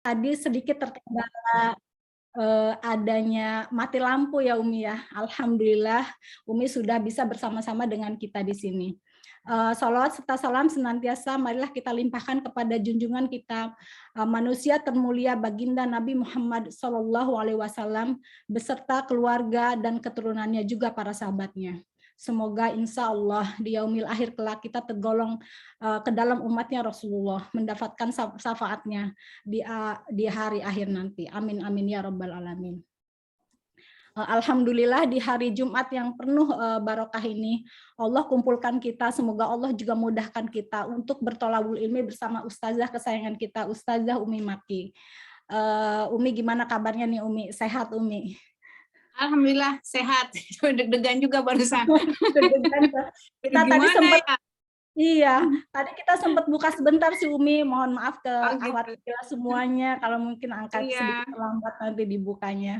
tadi sedikit terkendala adanya mati lampu ya Umi ya. Alhamdulillah Umi sudah bisa bersama-sama dengan kita di sini. Salawat serta salam senantiasa marilah kita limpahkan kepada junjungan kita, manusia termulia baginda Nabi Muhammad SAW beserta keluarga dan keturunannya juga para sahabatnya. Semoga insya Allah di yaumil akhir kelak kita tergolong ke dalam umatnya Rasulullah, mendapatkan syafaatnya di hari akhir nanti. Amin amin ya rabbal alamin. Alhamdulillah di hari Jumat yang penuh barokah ini Allah kumpulkan kita. Semoga Allah juga mudahkan kita untuk bertolabul ilmi bersama ustazah kesayangan kita, Ustazah Umi Maki. Umi gimana kabarnya nih Umi? Sehat Umi? Alhamdulillah sehat. Deg-degan juga barusan. Deg-degan. Kita tadi sempat ya? Iya, tadi kita sempat buka sebentar sih Umi. Mohon maaf ke Oh, akhwat gitu. kita semuanya kalau mungkin angkat Iya. sedikit terlambat nanti dibukanya.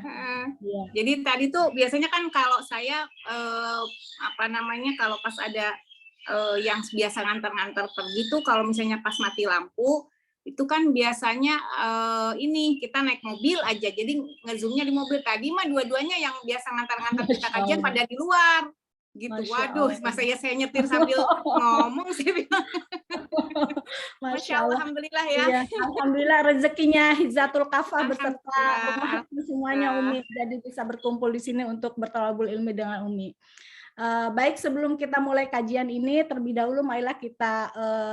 Iya. Jadi tadi tuh biasanya kan kalau saya kalau pas ada yang biasa nganter-nganter pergi tuh kalau misalnya pas mati lampu itu kan biasanya ini kita naik mobil aja, jadi ngezoomnya di mobil. Tadi mah dua-duanya yang biasa ngantar-ngantar kita kajian pada di luar gitu. Waduh, masa ya saya nyetir sambil ngomong sih. Masya Allah, alhamdulillah ya. Iya, alhamdulillah rezekinya Hizatul Kafah beserta semuanya Umi jadi bisa berkumpul di sini untuk bertolabul ilmi dengan Umi. Baik, sebelum kita mulai kajian ini, terlebih dahulu marilah kita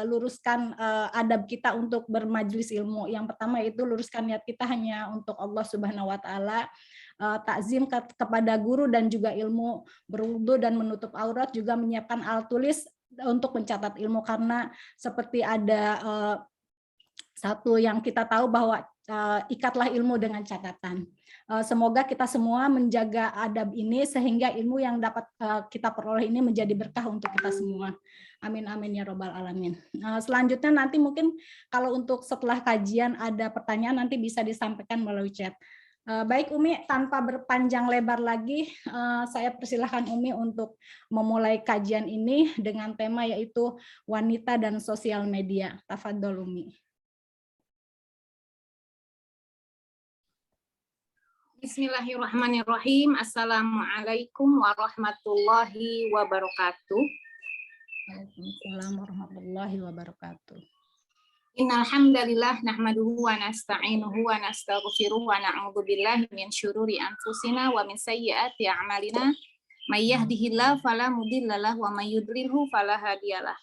luruskan adab kita untuk bermajlis ilmu. Yang pertama itu luruskan niat kita hanya untuk Allah Subhanahu wa taala, takzim kepada guru dan juga ilmu, berwudu dan menutup aurat, juga menyiapkan alat tulis untuk mencatat ilmu, karena seperti ada satu yang kita tahu bahwa ikatlah ilmu dengan catatan. Semoga kita semua menjaga adab ini sehingga ilmu yang dapat kita peroleh ini menjadi berkah untuk kita semua. Amin amin ya robbal alamin. Selanjutnya nanti mungkin kalau untuk setelah kajian ada pertanyaan nanti bisa disampaikan melalui chat. Baik Umi, tanpa berpanjang lebar lagi, saya persilahkan Umi untuk memulai kajian ini dengan tema yaitu wanita dan sosial media. Tafadhol Umi. Bismillahirrahmanirrahim. Assalamualaikum warahmatullahi wabarakatuh. Waalaikumsalam warahmatullahi wabarakatuh. Innal hamdalillah nahmaduhu wa nasta'inuhu wa nastaghfiruh wa na'udzu billahi min syururi anfusina wa min sayyiati a'malina. May yahdihillahu fala mudhillalah wa may yudlilhu fala hadiyalah.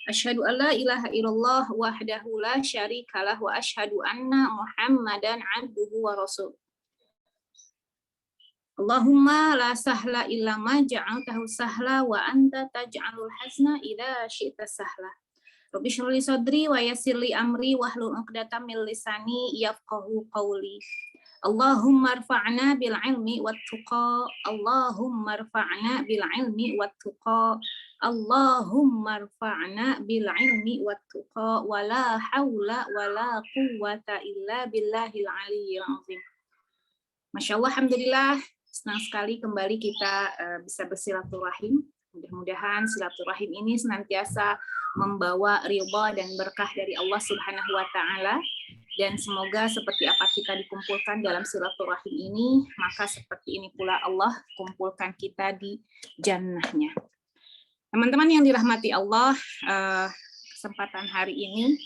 Asyhadu an la ilaha illallah wahdahu la syarikalah wa asyhadu anna Muhammadan 'abduhu wa rasuluh. Allahumma la sahla illa ma ja'altahu sahla wa anta taj'alul hazna idza syi'ta sahla. Rabbi shrah li sadri wa yassir li amri wahlul 'uqdatam min lisani yafqahu qawli. Allahumma rfa'na bil ilmi wat tuqa. Allahumma rfa'na bil ilmi wat tuqa. Allahumma rfa'na bil ilmi wat tuqa wa la haula wa la quwwata illa billahil aliyyil azim. Masya Allah, alhamdulillah. Senang sekali kembali kita bisa bersilaturahim. Mudah-mudahan silaturahim ini senantiasa membawa ridha dan berkah dari Allah Subhanahu wa taala, dan semoga seperti apa kita dikumpulkan dalam silaturahim ini, maka seperti ini pula Allah kumpulkan kita di jannahnya. Teman-teman yang dirahmati Allah, kesempatan hari ini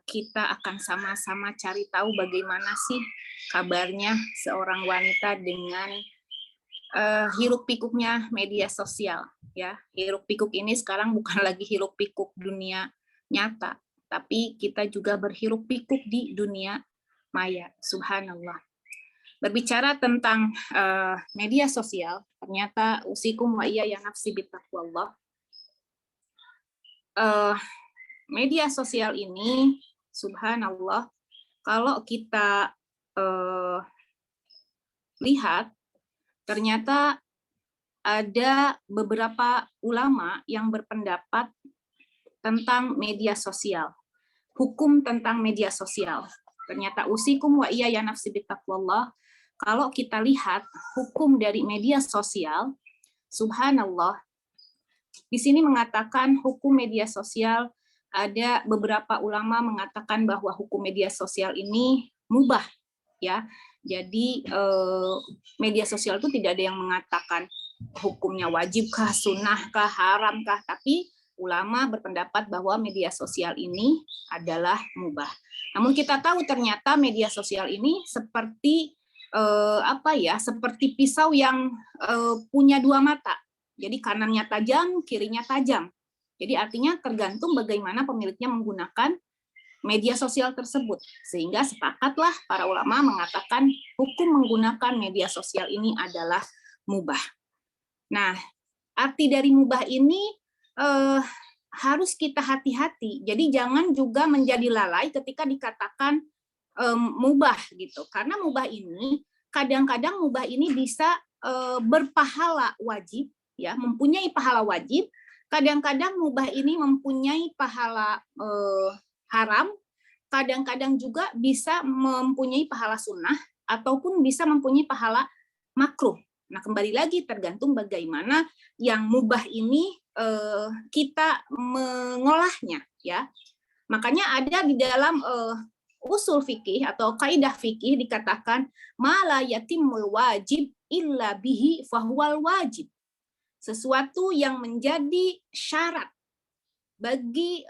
kita akan sama-sama cari tahu bagaimana sih kabarnya seorang wanita dengan hiruk pikuknya media sosial, ya. Hiruk pikuk ini sekarang bukan lagi hiruk pikuk dunia nyata, tapi kita juga berhiruk pikuk di dunia maya. Subhanallah. Berbicara tentang media sosial, ternyata usikum wa iya ya nafsi bittaqwallah. Media sosial ini, subhanallah, kalau kita lihat, ternyata ada beberapa ulama yang berpendapat tentang media sosial, hukum tentang media sosial. Ternyata usikum wa iya ya nafsi bittaqwallah, kalau kita lihat hukum dari media sosial, subhanallah, di sini mengatakan hukum media sosial ada beberapa ulama mengatakan bahwa hukum media sosial ini mubah, ya. Jadi media sosial itu tidak ada yang mengatakan hukumnya wajibkah, sunnahkah, haramkah, tapi ulama berpendapat bahwa media sosial ini adalah mubah. Namun kita tahu ternyata media sosial ini seperti seperti pisau yang punya dua mata. Jadi kanannya tajam, kirinya tajam. Jadi artinya tergantung bagaimana pemiliknya menggunakan media sosial tersebut. Sehingga sepakatlah para ulama mengatakan hukum menggunakan media sosial ini adalah mubah. Nah, arti dari mubah ini harus kita hati-hati. Jadi jangan juga menjadi lalai ketika dikatakan mubah gitu. Karena mubah ini kadang-kadang mubah ini bisa berpahala wajib, ya, mempunyai pahala wajib. Kadang-kadang mubah ini mempunyai pahala haram. Kadang-kadang juga bisa mempunyai pahala sunnah ataupun bisa mempunyai pahala makruh. Nah, kembali lagi tergantung bagaimana yang mubah ini kita mengolahnya, ya. Makanya ada di dalam usul fikih atau kaidah fikih dikatakan mala yatimul wajib illa bihi fahuwal wajib. Sesuatu yang menjadi syarat bagi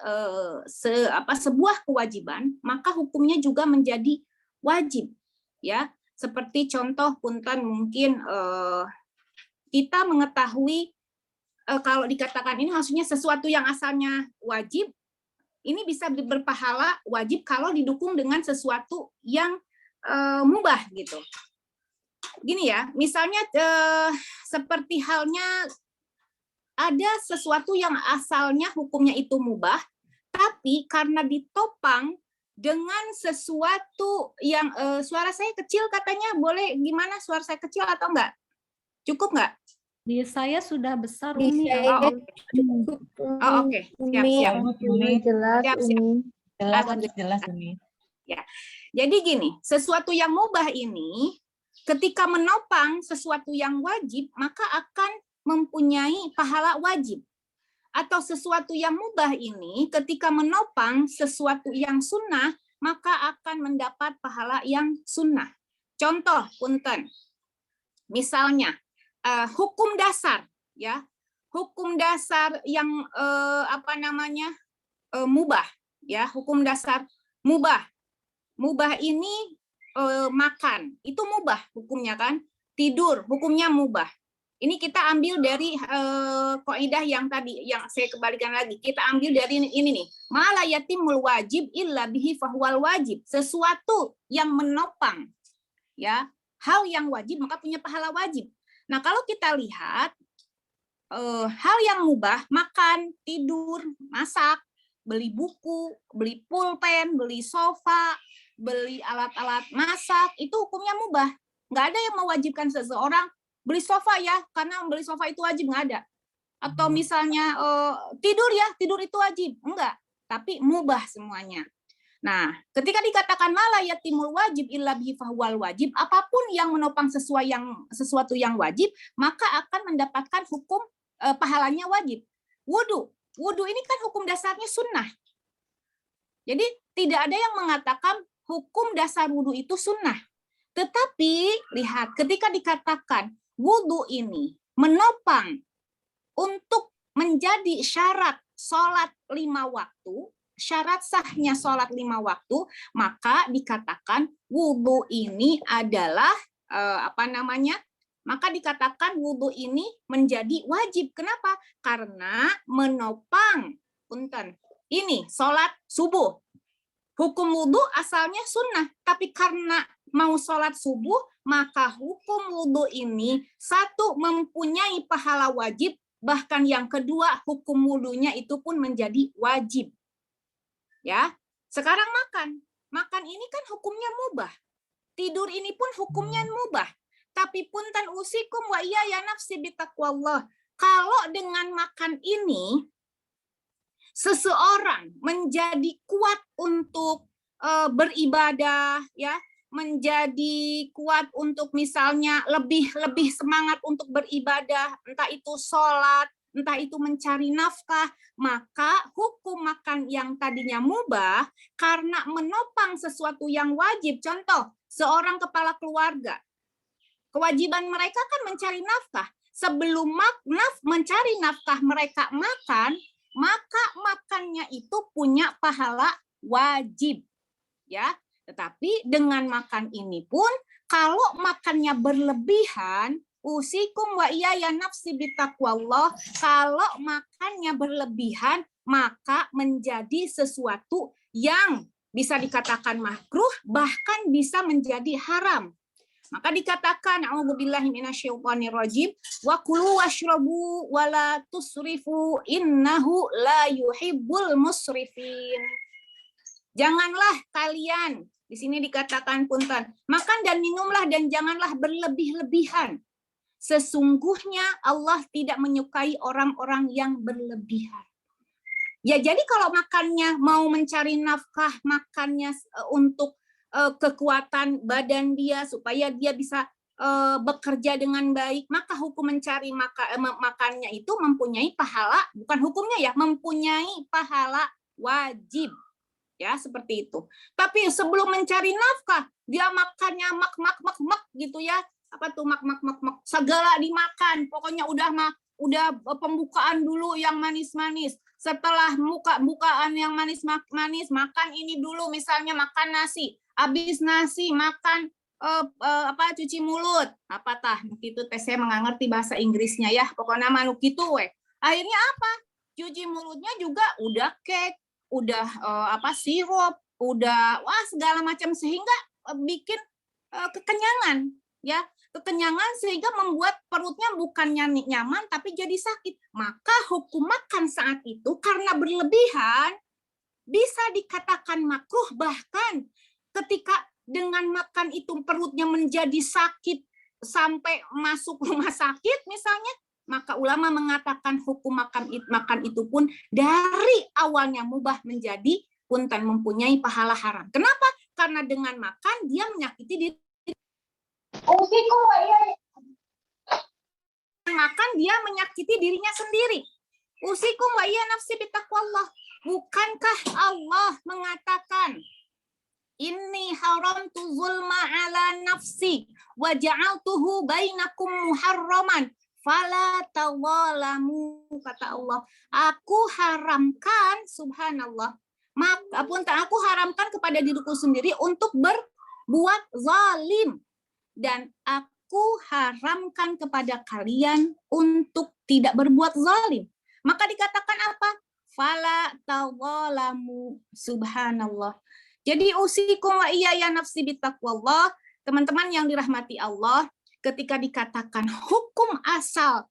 sebuah kewajiban, maka hukumnya juga menjadi wajib, ya. Seperti contoh punten mungkin kita mengetahui kalau dikatakan ini maksudnya sesuatu yang asalnya wajib, ini bisa berpahala wajib kalau didukung dengan sesuatu yang mubah gitu. Gini ya, misalnya seperti halnya ada sesuatu yang asalnya hukumnya itu mubah, tapi karena ditopang dengan sesuatu yang suara saya kecil katanya, boleh gimana, suara saya kecil atau enggak? Cukup enggak? Di saya sudah besar, Di Umi. saya oke. Siap. Jelas, Umi. Jelas Umi. Ya. Jadi gini, sesuatu yang mubah ini ketika menopang sesuatu yang wajib, maka akan mempunyai pahala wajib. Atau sesuatu yang mubah ini ketika menopang sesuatu yang sunnah, maka akan mendapat pahala yang sunnah. Contoh, punten. Misalnya, hukum dasar, ya, hukum dasar yang mubah, ya, hukum dasar mubah. Mubah ini makan, itu mubah hukumnya kan. Tidur, hukumnya mubah. Ini kita ambil dari kaidah yang tadi, yang saya kembalikan lagi. Kita ambil dari ini nih. Ma la yatimul wajib illa bihi fahuwal wajib. Sesuatu yang menopang, ya, hal yang wajib maka punya pahala wajib. Nah, kalau kita lihat hal yang mubah, makan, tidur, masak, beli buku, beli pulpen, beli sofa, beli alat-alat masak, itu hukumnya mubah. Nggak ada yang mewajibkan seseorang beli sofa ya, karena beli sofa itu wajib, nggak ada. Atau misalnya tidur ya, tidur itu wajib. Enggak, tapi mubah semuanya. Nah, ketika dikatakan mala yatimul wajib illa bihi fahuwal wajib, apapun yang menopang sesuatu yang wajib, maka akan mendapatkan hukum pahalanya wajib. Wudu ini kan hukum dasarnya sunnah. Jadi tidak ada yang mengatakan hukum dasar wudu itu sunnah. Tetapi lihat, ketika dikatakan wudu ini menopang untuk menjadi syarat sholat 5 waktu, syarat sahnya sholat 5 waktu, maka dikatakan wudu ini adalah maka dikatakan wudu ini menjadi wajib. Kenapa? Karena menopang ini sholat subuh. Hukum wudu asalnya sunnah, tapi karena mau sholat subuh, maka hukum wudu ini satu mempunyai pahala wajib, bahkan yang kedua hukum wudunya itu pun menjadi wajib. Ya, sekarang makan ini kan hukumnya mubah. Tidur ini pun hukumnya mubah. Tapi punten usikum wa iya ya nafsi bitaqwallah. Kalau dengan makan ini seseorang menjadi kuat untuk beribadah, ya, menjadi kuat untuk misalnya lebih semangat untuk beribadah, entah itu sholat, entah itu mencari nafkah, maka hukum makan yang tadinya mubah karena menopang sesuatu yang wajib. Contoh, seorang kepala keluarga, kewajiban mereka kan mencari nafkah. Sebelum mencari nafkah mereka makan, maka makannya itu punya pahala wajib. Ya, tetapi dengan makan ini pun kalau makannya berlebihan, usikum wa iyaya nafsi bitaqwallah, kalau makannya berlebihan maka menjadi sesuatu yang bisa dikatakan makruh, bahkan bisa menjadi haram. Maka dikatakan a'udzubillahi minasyaitonirrajim wa kulu washrabu wa la tusrifu innahu la yuhibbul musrifin. Janganlah kalian, di sini dikatakan punten, makan dan minumlah dan janganlah berlebih-lebihan. Sesungguhnya Allah tidak menyukai orang-orang yang berlebihan. Ya, jadi kalau makannya mau mencari nafkah, makannya untuk kekuatan badan dia supaya dia bisa bekerja dengan baik, maka hukum mencari makannya itu mempunyai pahala, bukan hukumnya ya, mempunyai pahala wajib. Ya, seperti itu. Tapi sebelum mencari nafkah, dia makannya mak gitu ya. Apa tuh mak segala dimakan. Pokoknya udah pembukaan dulu yang manis-manis. Setelah bukaan yang manis-manis, makan ini dulu, misalnya makan nasi. Habis nasi makan cuci mulut. Apa tah? Itu teh saya nggak ngerti bahasa Inggrisnya ya. Pokoknya manuk itu weh. Akhirnya apa? Cuci mulutnya juga udah cake, udah sirup, udah segala macam, sehingga bikin kekenyangan ya, kekenyangan sehingga membuat perutnya bukannya nyaman tapi jadi sakit. Maka hukum makan saat itu karena berlebihan bisa dikatakan makruh, bahkan ketika dengan makan itu perutnya menjadi sakit sampai masuk rumah sakit misalnya, maka ulama mengatakan hukum makan itu pun dari awalnya mubah menjadi punten mempunyai pahala haram. Kenapa? Karena dengan makan dia menyakiti diri. Makan dia menyakiti dirinya sendiri. Usikum wa iya nafsi bitaqwallah. Bukankah Allah mengatakan, inni haramtu zulma ala nafsi wa ja'altuhu bainakum muharraman fala tawalamu, kata Allah. Aku haramkan, subhanallah, aku haramkan kepada diriku sendiri untuk berbuat zalim, dan aku haramkan kepada kalian untuk tidak berbuat zalim. Maka dikatakan apa? Fala tawalamu, subhanallah. Jadi usikum wa iyaya nafsi bitaqwallah, teman-teman yang dirahmati Allah, ketika dikatakan hukum asal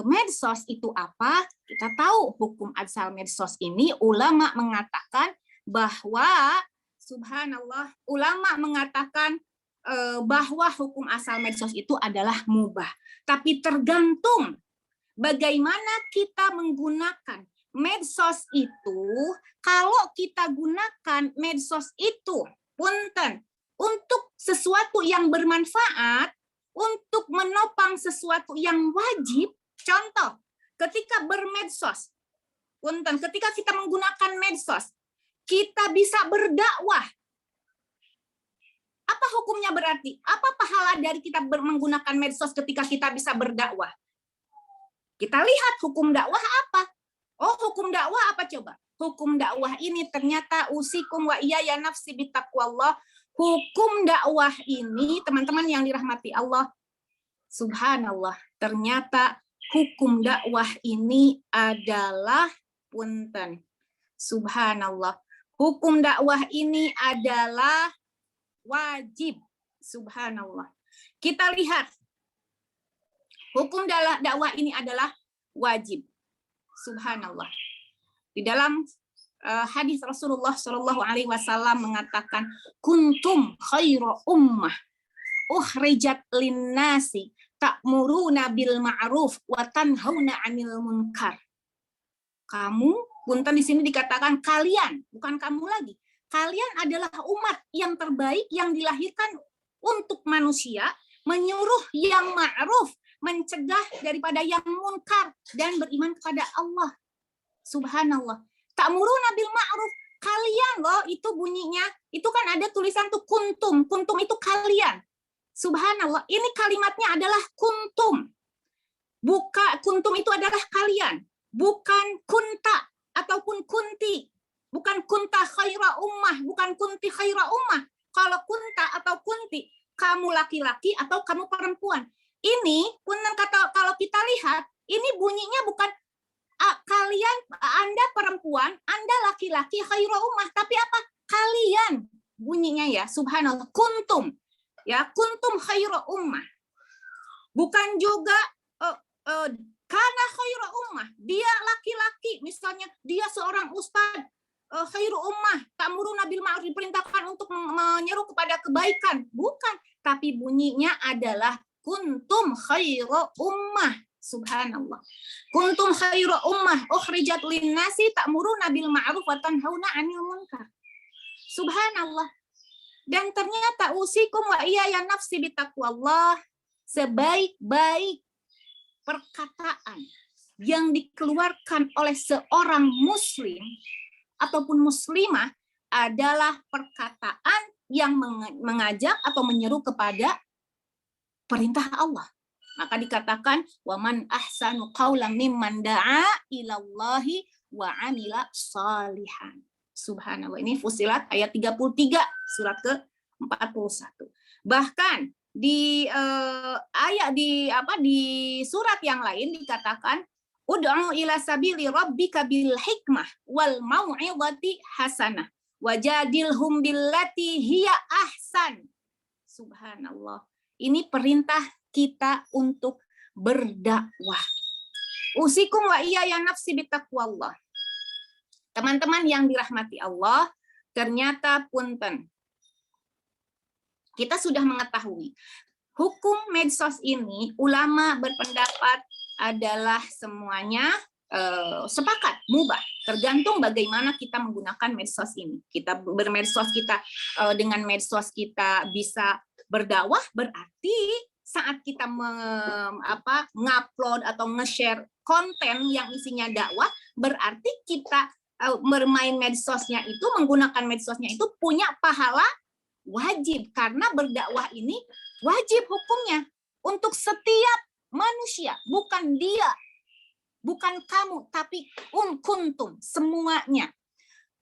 medsos itu apa? Kita tahu hukum asal medsos ini, ulama mengatakan bahwa subhanallah, ulama mengatakan bahwa hukum asal medsos itu adalah mubah. Tapi tergantung bagaimana kita menggunakan medsos itu. Kalau kita gunakan medsos itu punten untuk sesuatu yang bermanfaat, untuk menopang sesuatu yang wajib, contoh, ketika bermedsos, punten, ketika kita menggunakan medsos, kita bisa berdakwah. Apa hukumnya berarti? Apa pahala dari kita menggunakan medsos ketika kita bisa berdakwah? Kita lihat hukum dakwah apa? Oh, hukum dakwah apa coba? Hukum dakwah ini ternyata usikum wa iyaya nafsi bitaqwallah. Hukum dakwah ini, teman-teman yang dirahmati Allah, subhanallah, ternyata hukum dakwah ini adalah punten, subhanallah, hukum dakwah ini adalah wajib, subhanallah. Kita lihat, hukum dakwah ini adalah wajib, subhanallah. Di dalam hadis Rasulullah Shallallahu Alaihi Wasallam mengatakan, kuntum khairu ummah ukhrijat linnasi ta'muruna bil ma'ruf wa tanhauna 'anil munkar. Kamu, punten di sini dikatakan kalian, bukan kamu lagi. Kalian adalah umat yang terbaik yang dilahirkan untuk manusia, menyuruh yang ma'ruf, mencegah daripada yang munkar, dan beriman kepada Allah. Subhanallah. Ta'muruna bil ma'ruf. Kalian loh, itu bunyinya. Itu kan ada tulisan tuh kuntum. Kuntum itu kalian. Subhanallah. Ini kalimatnya adalah kuntum. Kuntum itu adalah kalian. Bukan kunta ataupun kunti. Bukan kunta khaira ummah. Bukan kunti khaira ummah. Kalau kunta atau kunti, kamu laki-laki atau kamu perempuan. Ini pun kalau kita lihat, ini bunyinya bukan kalian, Anda perempuan, Anda laki-laki, khairu ummah, tapi apa? Kalian bunyinya ya, subhanallah, kuntum. Ya, kuntum khairu ummah. Bukan juga karena khairu ummah, dia laki-laki, misalnya dia seorang ustaz, khairu ummah, ta'muruna bil ma'ruf, diperintahkan untuk menyeru kepada kebaikan. Bukan, tapi bunyinya adalah kuntum khairu ummah. Subhanallah. Kuntum khairu ummah ukhrijat linnasi ta'muruna bil ma'ruf wa tanhauna 'anil munkar. Subhanallah. Dan ternyata usikum wa iyaya nafsi bitaqwallah, sebaik-baik perkataan yang dikeluarkan oleh seorang muslim ataupun muslimah adalah perkataan yang mengajak atau menyeru kepada perintah Allah. Maka dikatakan waman ahsanu qaulan mimman da'a ilallahi wa 'amila shalihan. Subhanallah. Ini Fussilat ayat 33 surat ke-41. Bahkan di di surat yang lain dikatakan ud'u ila sabili rabbika bil hikmah wal mau'izati hasanah wajadilhum billati hiya ahsan. Subhanallah. Ini perintah kita untuk berdakwah. Usikum wa iyaya nafsi bitaqwallah. Teman-teman yang dirahmati Allah, ternyata punten. Kita sudah mengetahui hukum medsos ini, ulama berpendapat adalah semuanya sepakat, mubah. Tergantung bagaimana kita menggunakan medsos ini. Kita bermedsos, kita dengan medsos kita bisa berdakwah, berarti saat kita mengupload atau nge-share konten yang isinya dakwah, berarti kita bermain medsosnya itu, menggunakan medsosnya itu punya pahala wajib, karena berdakwah ini wajib hukumnya untuk setiap manusia, bukan dia, bukan kamu, tapi kuntum, semuanya.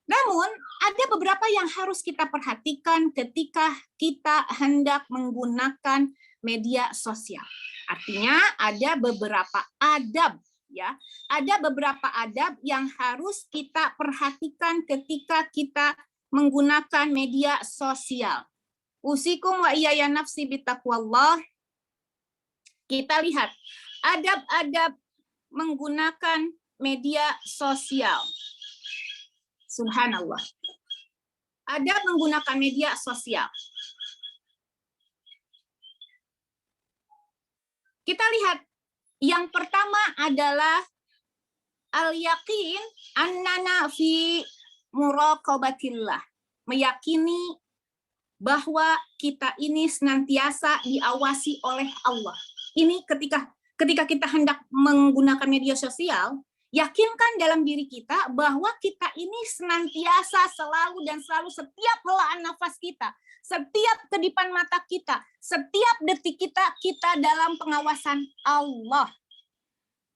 Namun ada beberapa yang harus kita perhatikan ketika kita hendak menggunakan media sosial. Artinya ada beberapa adab, ya. Ada beberapa adab yang harus kita perhatikan ketika kita menggunakan media sosial. Usikum wa iyaya nafsi bitaqwallah. Kita lihat adab-adab menggunakan media sosial. Subhanallah. Adab menggunakan media sosial. Kita lihat, yang pertama adalah al-yaqin annana fi muraqabatillah. Meyakini bahwa kita ini senantiasa diawasi oleh Allah. Ini ketika kita hendak menggunakan media sosial, yakinkan dalam diri kita bahwa kita ini senantiasa selalu dan selalu, setiap helaan nafas kita, setiap kedipan mata kita, setiap detik kita dalam pengawasan Allah.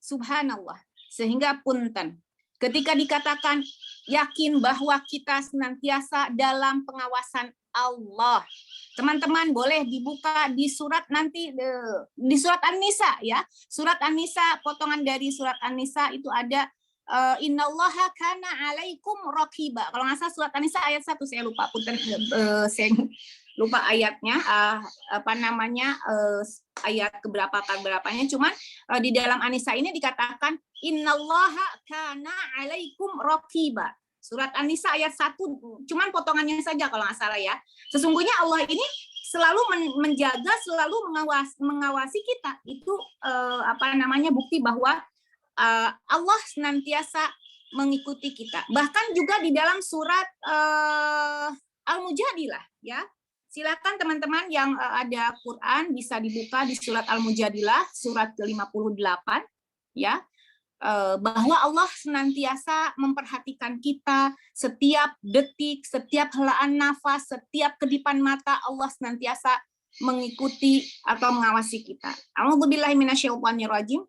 Subhanallah. Sehingga punten, ketika dikatakan yakin bahwa kita senantiasa dalam pengawasan Allah, teman-teman boleh dibuka di surat nanti, di surat An-Nisa, ya. Surat An-Nisa, potongan dari surat An-Nisa itu ada innallaha kana 'alaikum raqiba. Kalau nggak salah surat An-Nisa ayat 1, saya lupa, punten, saya lupa ayatnya, ayat keberapanya, cuman di dalam An-Nisa ini dikatakan innallaha kana 'alaikum raqiba. Surat An-Nisa ayat 1, cuman potongannya saja kalau nggak salah, ya. Sesungguhnya Allah ini selalu menjaga, selalu mengawasi kita. Itu bukti bahwa Allah senantiasa mengikuti kita. Bahkan juga di dalam surat Al-Mujadilah, ya. Silakan teman-teman yang ada Quran bisa dibuka di surat Al-Mujadilah surat ke-58 ya. Bahwa Allah senantiasa memperhatikan kita setiap detik, setiap helaan nafas, setiap kedipan mata, Allah senantiasa mengikuti atau mengawasi kita. A'udzubillahi minasyaitonirrajim.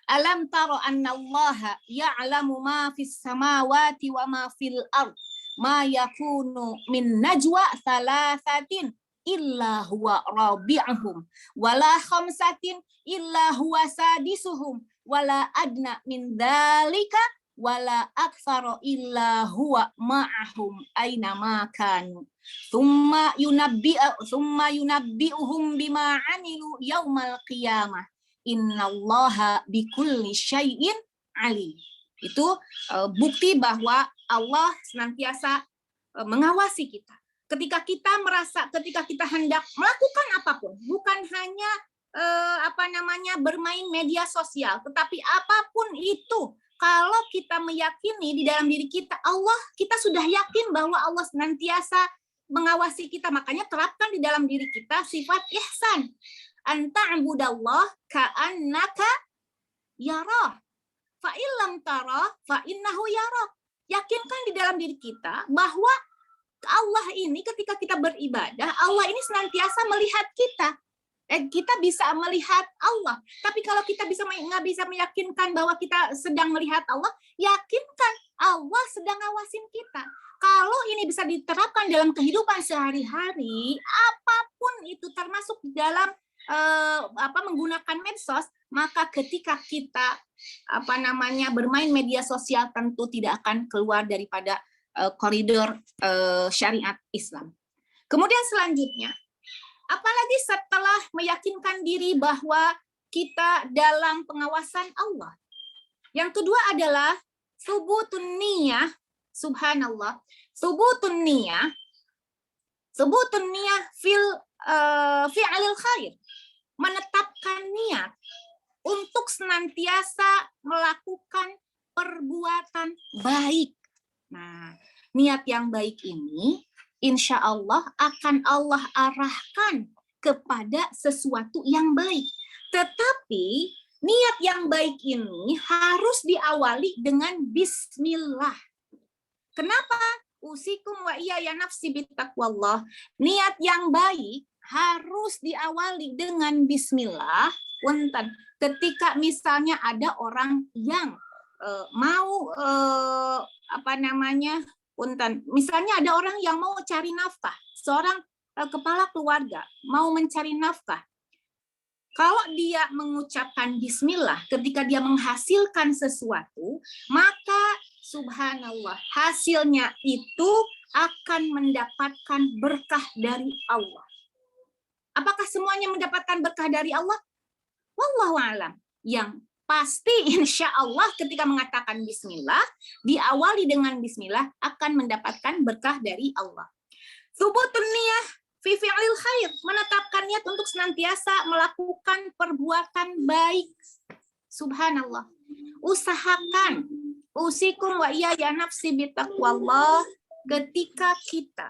Alam taro annallaha ya'lamu ma fis samawati wa ma fil ard ma yakunu min najwa thalathatin illa huwa rabi'uhum wala khamsatin illa huwa sadisuhum wala adna min dzalika wala aktsara illa huwa ma'ahum aina ma kanu thumma yunabbi'uhum bima 'amilu yaumal qiyamah innallaha bikulli syai'in alim. Itu bukti bahwa Allah senantiasa mengawasi kita. Ketika kita hendak melakukan apapun, bukan hanya bermain media sosial, tetapi apapun itu, kalau kita meyakini di dalam diri kita kita sudah yakin bahwa Allah senantiasa mengawasi kita, makanya terapkan di dalam diri kita sifat ihsan. Anta'budallah ka'annaka yarah. Fa illam tara fa innahu yarah. Yakinkan di dalam diri kita bahwa Allah ini ketika kita beribadah, Allah ini senantiasa melihat kita. Kita bisa melihat Allah. Tapi kalau kita nggak bisa meyakinkan bahwa kita sedang melihat Allah, yakinkan Allah sedang ngawasin kita. Kalau ini bisa diterapkan dalam kehidupan sehari-hari, apapun itu termasuk dalam menggunakan medsos, maka ketika kita bermain media sosial tentu tidak akan keluar daripada koridor syariat Islam. Kemudian selanjutnya, apalagi setelah meyakinkan diri bahwa kita dalam pengawasan Allah. Yang kedua adalah subutun niyah, subhanallah, subutun niyah fil fi'alil khair. Menetapkan niat untuk senantiasa melakukan perbuatan baik. Nah, niat yang baik ini insya Allah akan Allah arahkan kepada sesuatu yang baik. Tetapi niat yang baik ini harus diawali dengan bismillah. Kenapa? Usikum wa iyaya nafsi bittaqwallah. Niat yang baik harus diawali dengan bismillah. Punten, ketika misalnya ada orang yang misalnya ada orang yang mau cari nafkah, seorang kepala keluarga mau mencari nafkah. Kalau dia mengucapkan bismillah ketika dia menghasilkan sesuatu, maka subhanallah, hasilnya itu akan mendapatkan berkah dari Allah. Apakah semuanya mendapatkan berkah dari Allah? Wallahu a'lam. Yang pasti insya Allah ketika mengatakan bismillah, diawali dengan bismillah akan mendapatkan berkah dari Allah. Subutun niyah fi fi'lil khair, menetapkan niat untuk senantiasa melakukan perbuatan baik. Subhanallah. Usahakan, usikum wa iyaya nafsi bittaqwallah, ketika kita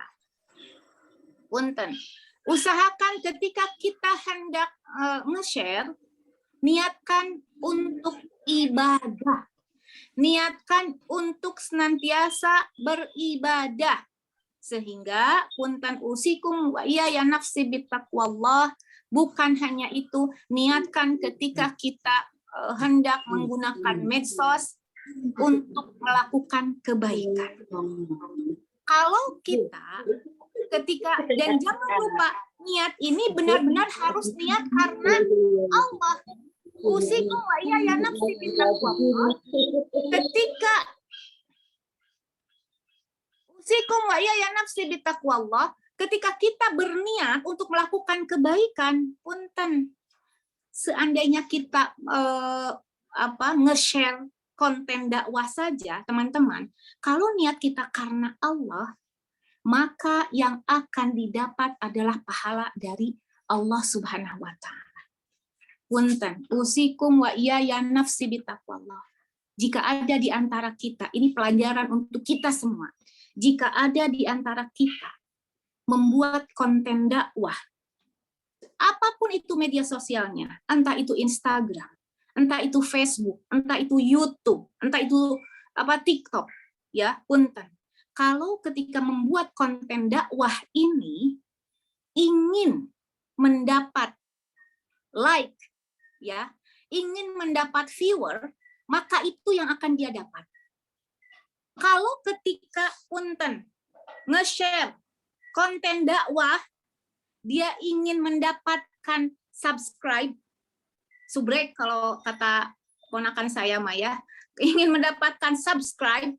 usahakan ketika kita hendak nge-share, niatkan untuk ibadah. Niatkan untuk senantiasa beribadah. Sehingga punten usikum wa iyaya nafsi bittaqwallah, bukan hanya itu, niatkan ketika kita hendak menggunakan medsos untuk melakukan kebaikan. Kalau kita dan jangan lupa niat ini benar-benar harus niat karena Allah. Usikum wa iyaya nafsi bittaqwallah. Ketika usikum wa iyaya nafsi bittaqwallah, ketika kita berniat untuk melakukan kebaikan, punten, seandainya kita nge-share konten dakwah saja, teman-teman, kalau niat kita karena Allah, maka yang akan didapat adalah pahala dari Allah Subhanahu wa taala. Punten, usikum wa iyaya nafsi bittaqwallah. Jika ada di antara kita, ini pelajaran untuk kita semua. Jika ada di antara kita membuat konten dakwah. Apapun itu media sosialnya, entah itu Instagram, entah itu Facebook, entah itu YouTube, entah itu TikTok, ya, punten. Kalau ketika membuat konten dakwah ini ingin mendapat like, ya, ingin mendapat viewer, maka itu yang akan dia dapat. Kalau ketika punten nge-share konten dakwah, dia ingin mendapatkan subscribe, subrek kalau kata ponakan saya Maya, ingin mendapatkan subscribe,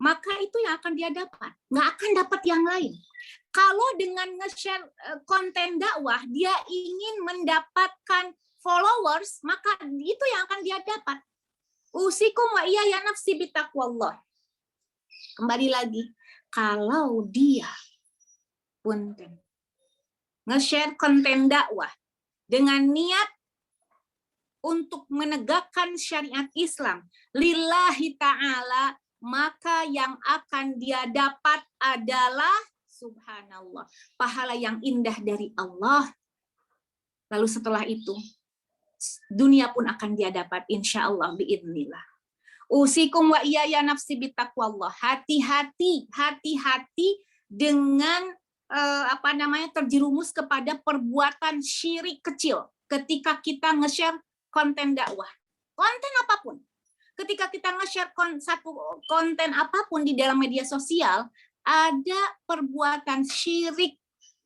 maka itu yang akan dia dapat, nggak akan dapat yang lain. Kalau dengan nge-share konten dakwah, dia ingin mendapatkan followers, maka itu yang akan dia dapat. Usikum wa iya ya nafsi bitaqwallah. Kembali lagi, kalau dia punten nge-share konten dakwah dengan niat untuk menegakkan syariat Islam lillahi ta'ala, maka yang akan dia dapat adalah subhanallah, pahala yang indah dari Allah. Lalu setelah itu dunia pun akan dia dapat insyaallah biidznillah. Usikum wa iya nafsi bitaqwallah. Hati-hati dengan terjerumus kepada perbuatan syirik kecil ketika kita nge-share konten dakwah. Konten apapun. Ketika kita nge-share satu konten apapun di dalam media sosial, ada perbuatan syirik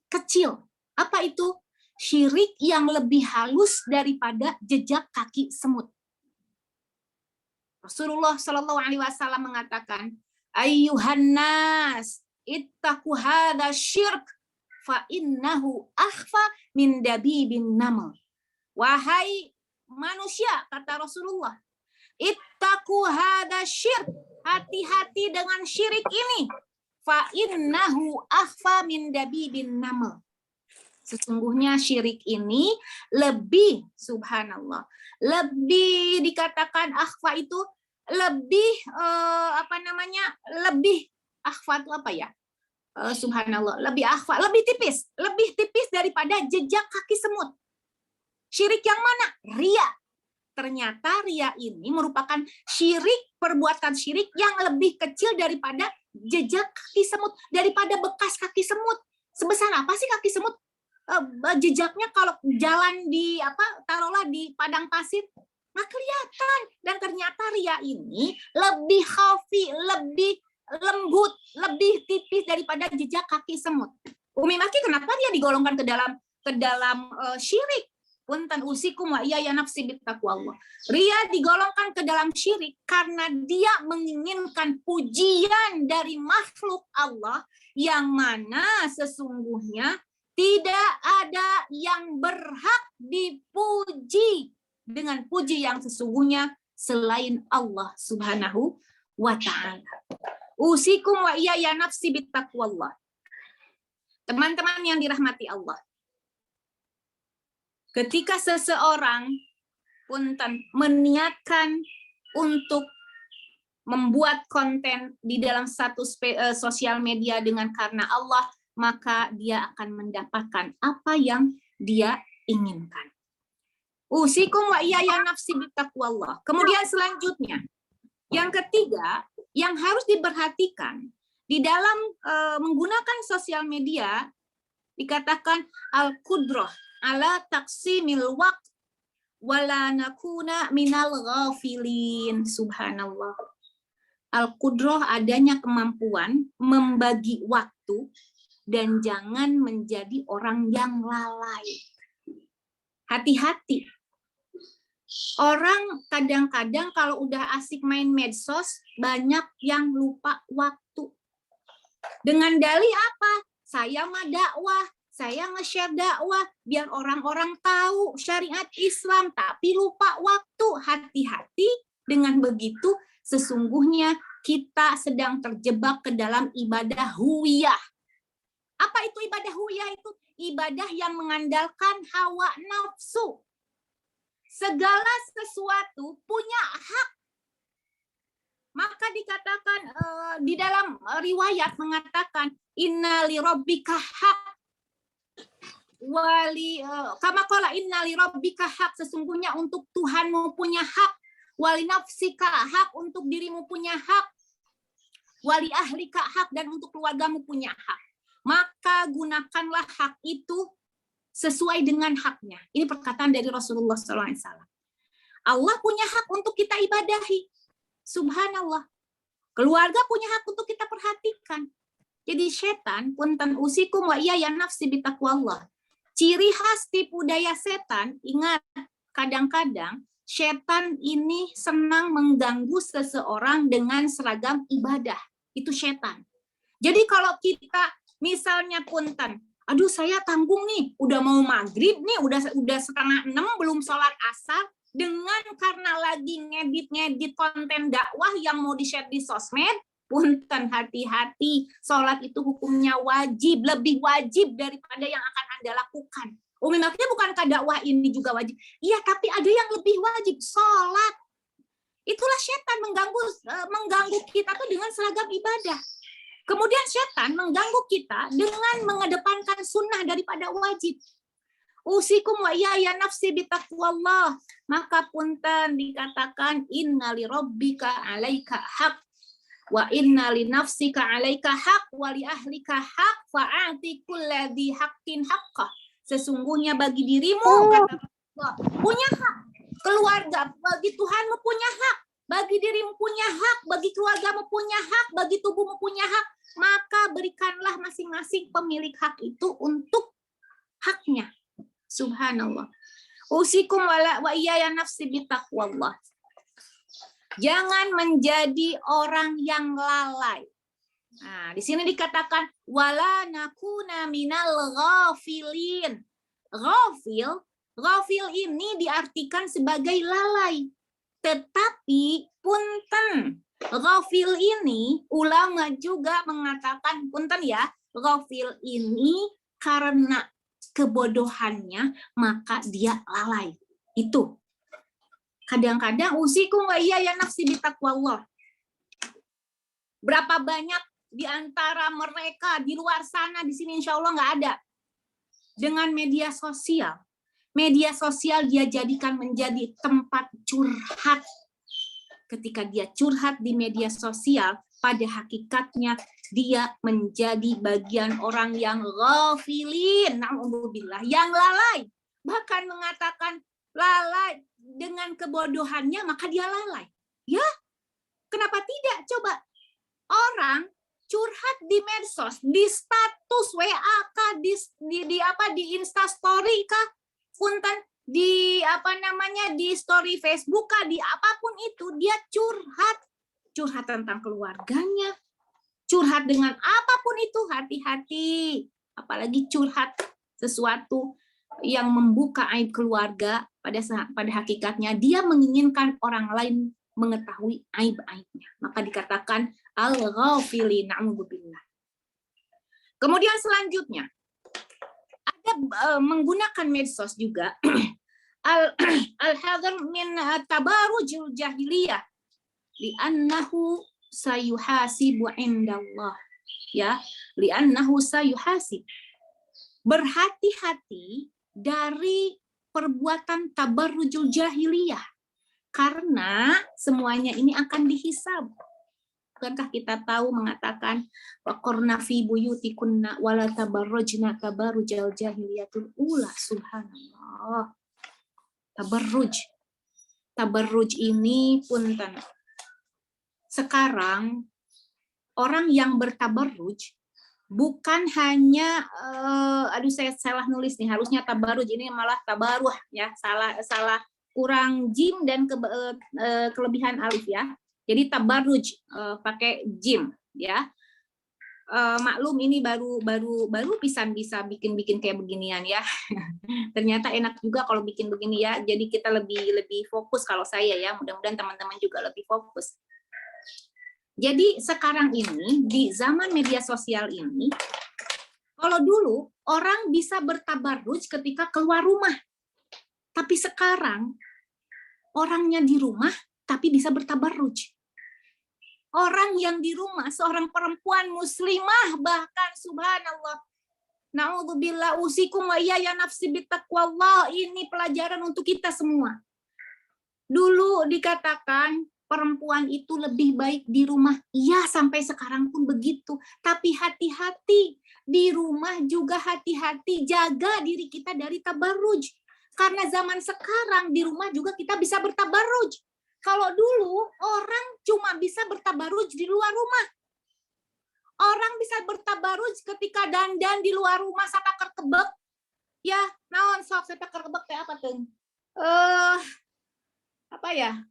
kecil. Apa itu? Syirik yang lebih halus daripada jejak kaki semut. Rasulullah Shallallahu Alaihi Wasallam mengatakan, Ayyuhan nas, ittaqu hadza syirk, fa innahu akhfa min dabibin naml. Wahai manusia, kata Rasulullah, ittaqu hadza syirk, hati-hati dengan syirik ini. Fa innahu akhfa min dabibin naml. Sesungguhnya syirik ini lebih, subhanallah, lebih dikatakan akhfa itu lebih lebih akhfa itu apa ya? Subhanallah, lebih akhfa, lebih tipis daripada jejak kaki semut. Syirik yang mana? Ria. Ternyata ria ini merupakan syirik, perbuatan syirik yang lebih kecil daripada jejak kaki semut, daripada bekas kaki semut. Sebesar apa sih kaki semut? Jejaknya kalau jalan di taruhlah di padang pasir, nggak kelihatan. Dan ternyata ria ini lebih khafi, lebih lembut, lebih tipis daripada jejak kaki semut. Umi Maki, kenapa dia digolongkan ke dalam syirik? Punten usikum wa iya ya nafsi bittaqwallah. Ria digolongkan ke dalam syirik karena dia menginginkan pujian dari makhluk Allah yang mana sesungguhnya tidak ada yang berhak dipuji dengan puji yang sesungguhnya selain Allah Subhanahu wa ta'ala. Usikum wa iya ya nafsi bittaqwallah. Teman-teman yang dirahmati Allah. Ketika seseorang punten meniatkan untuk membuat konten di dalam satu sosial media dengan karena Allah, maka dia akan mendapatkan apa yang dia inginkan. Usikum wa iya ya nafsi bittaqwallah. Kemudian selanjutnya, yang ketiga, yang harus diperhatikan di dalam menggunakan sosial media, dikatakan al-qudrah ala taqsimil waqt wala nakuna minal ghafilin. Subhanallah. Al-qudrah adanya kemampuan membagi waktu dan jangan menjadi orang yang lalai. Hati-hati. Orang kadang-kadang kalau udah asik main medsos, banyak yang lupa waktu. Dengan dalih apa? Saya mah dakwah, saya nge-share dakwah, biar orang-orang tahu syariat Islam, tapi lupa waktu. Hati-hati, dengan begitu sesungguhnya kita sedang terjebak ke dalam ibadah huwiyah. Apa itu ibadah huwiyah itu? Ibadah yang mengandalkan hawa nafsu. Segala sesuatu punya hak. Maka dikatakan di dalam riwayat mengatakan inna li rabbika haq wali kama qala inna li rabbika haq, sesungguhnya untuk Tuhanmu punya hak, wali nafsika hak, untuk dirimu punya hak, wali ahlika hak, dan untuk keluargamu punya hak. Maka gunakanlah hak itu sesuai dengan haknya. Ini perkataan dari Rasulullah SAW. Allah punya hak untuk kita ibadahi. Subhanallah. Keluarga punya hak untuk kita perhatikan. Jadi setan, punten usikum wa iya ya nafsi bitaqwallah. Ciri khas tipu daya setan, ingat, kadang-kadang setan ini senang mengganggu seseorang dengan seragam ibadah. Itu setan. Jadi kalau kita misalnya punten, aduh saya tanggung nih, udah mau maghrib nih, udah 5:30 belum sholat asar, dengan karena lagi ngedit konten dakwah yang mau di-share di sosmed, punten, hati-hati, sholat itu hukumnya wajib, lebih wajib daripada yang akan Anda lakukan. Maksudnya bukankah dakwah ini juga wajib? Iya, tapi ada yang lebih wajib, sholat. Itulah setan mengganggu kita tuh dengan seragam ibadah. Kemudian setan mengganggu kita dengan mengedepankan sunnah daripada wajib. Usikum wa ya nafsi bitaqwallah. Maka punten dikatakan inna li rabbika 'alaika haq wa inna li nafsika 'alaika haq wa li ahlika haq fa'ati kulladzi haqqin haqqah. Sesungguhnya bagi dirimu kata Allah punya hak, keluarga bagi Tuhanmu punya hak, bagi dirimu punya hak, bagi keluargamu punya hak, bagi tubuhmu punya hak, maka berikanlah masing-masing pemilik hak itu untuk haknya. Subhanallah. Usikum wa iya ya nafsi bitaqwallah. Jangan menjadi orang yang lalai. Nah, di sini dikatakan wala nakuna minal ghafilin. Ghafil ini diartikan sebagai lalai. Tetapi punten, ghafil ini ulama juga mengatakan punten ya, ghafil ini karena kebodohannya maka dia lalai. Itu. Kadang-kadang usikum wa iya ya nafsi bitaqwallah. Berapa banyak di antara mereka di luar sana, di sini insya Allah nggak ada. Dengan media sosial. Media sosial dia jadikan menjadi tempat curhat. Ketika dia curhat di media sosial, pada hakikatnya dia menjadi bagian orang yang ghafilin, na'udzubillah, yang lalai. Bahkan mengatakan lalai dengan kebodohannya, maka dia lalai. Ya, kenapa tidak? Coba orang curhat di medsos, di status WA kah, di Insta story kah, punten di di story Facebook kah, di apapun itu dia curhat tentang keluarganya, curhat dengan apapun itu, hati-hati, apalagi curhat sesuatu yang membuka aib keluarga, pada hakikatnya dia menginginkan orang lain mengetahui aib-aibnya. Maka dikatakan al-ghafili, na'udzubillah. Kemudian selanjutnya ada menggunakan medsos juga al-hadar min tabarujul jahiliyah li'annahu sayuhasibu indallah, ya, li'annahu sayuhasib. Berhati-hati dari perbuatan tabarrujul jahiliyah karena semuanya ini akan dihisab. Bukankah kita tahu mengatakan waqarna fi buyutikunna wala tabarrujna tabarrujal jahiliyatul ula. Subhanallah. Tabarruj ini punten. Sekarang orang yang bertabarruj bukan hanya saya salah nulis nih, harusnya tabarruj, ini malah tabaruh ya, salah kurang jim dan kelebihan alif ya. Jadi tabarruj pakai jim ya. Maklum ini baru pisan bisa bikin kayak beginian ya. Ternyata enak juga kalau bikin begini ya. Jadi kita lebih fokus kalau saya ya. Mudah-mudahan teman-teman juga lebih fokus. Jadi sekarang ini di zaman media sosial ini, kalau dulu orang bisa bertabarruj ketika keluar rumah, tapi sekarang orangnya di rumah tapi bisa bertabarruj. Orang yang di rumah, seorang perempuan muslimah bahkan, subhanallah. Na'udzubillah, usikum wa iyaya nafsi bittaqwallah. Ini pelajaran untuk kita semua. Dulu dikatakan perempuan itu lebih baik di rumah. Iya, sampai sekarang pun begitu. Tapi hati-hati. Di rumah juga hati-hati. Jaga diri kita dari tabarruj. Karena zaman sekarang di rumah juga kita bisa bertabarruj. Kalau dulu orang cuma bisa bertabarruj di luar rumah. Orang bisa bertabarruj ketika dandan di luar rumah sampai kerkebek. Ya, naon sok sampai kerkebek teh apa tuh? Apa ya?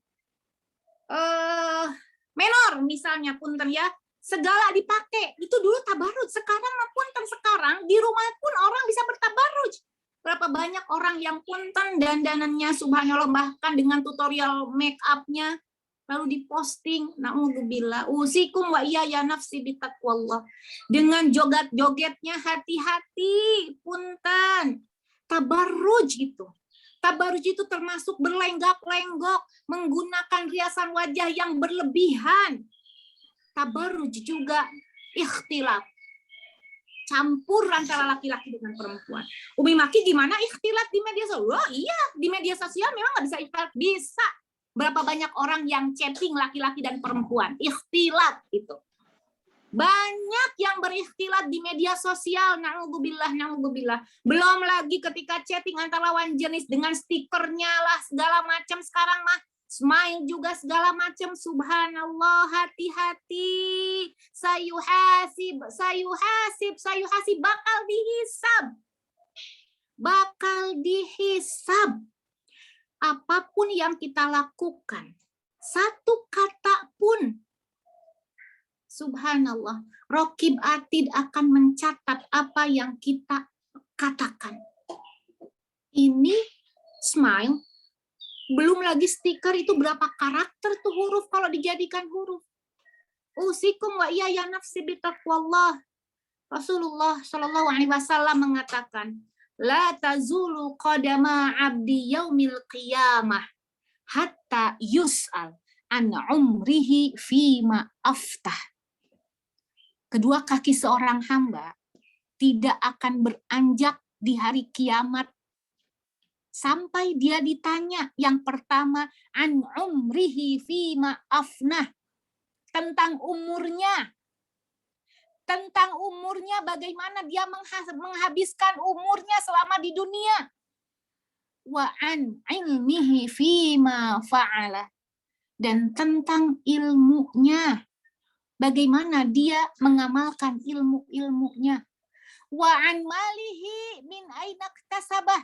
Menor misalnya punten ya. Segala dipakai. Itu dulu tabarruj. Sekarang punten sekarang di rumah pun orang bisa bertabarruj. Berapa banyak orang yang punten dandanannya subhanallah bahkan dengan tutorial make up-nya lalu diposting. Na'udzubillah. Usikum wa iyaya nafsi bittaqwallah. Dengan joget-jogetnya hati-hati, punten. Tabarruj itu. Tabarruj itu termasuk berlenggak-lenggok, menggunakan riasan wajah yang berlebihan. Tabarruj juga ikhtilaf. Campur antara laki-laki dengan perempuan. Umi Maki gimana ikhtilat di media sosial? Oh iya, di media sosial memang nggak bisa ikhtilat. Bisa. Berapa banyak orang yang chatting laki-laki dan perempuan? Ikhtilat itu. Banyak yang berikhtilat di media sosial. Na'udzubillah, na'udzubillah. Belum lagi ketika chatting antara lawan jenis dengan stikernya lah segala macam sekarang mah. Smile juga segala macam. Subhanallah, hati-hati. Sayuhasib, bakal dihisab. Bakal dihisab. Apapun yang kita lakukan, satu kata pun, subhanallah, Raqib Atid akan mencatat apa yang kita katakan. Ini smile, belum lagi stiker itu berapa karakter tuh huruf kalau dijadikan huruf. Usikum wa iyaya nafsi bittaqwallah. Rasulullah Shallallahu Alaihi Wasallam mengatakan, la tazulu qadama abdi yaumil qiyamah hatta yus'al an umrihi fima aftah. Kedua kaki seorang hamba tidak akan beranjak di hari kiamat sampai dia ditanya yang pertama an umrihi fima afnah, tentang umurnya. Tentang umurnya, bagaimana dia menghabiskan umurnya selama di dunia. Wa an ilmihi fima fa'ala. Dan tentang ilmunya, bagaimana dia mengamalkan ilmu-ilmunya. Wa an malihi min aina iktasabah.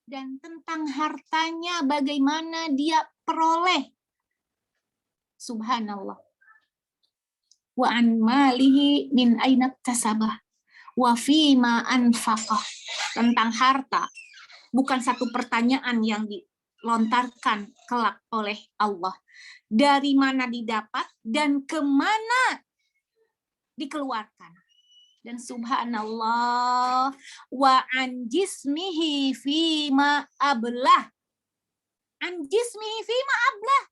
Dan tentang hartanya, bagaimana dia peroleh. Subhanallah. Wa an malihi min aina iktasabah wa fima anfaqah. Tentang harta, bukan satu pertanyaan yang dilontarkan kelak oleh Allah. Dari mana didapat dan kemana dikeluarkan. Dan subhanallah, wa an jismihi fima ablah. An jismihi fima ablah.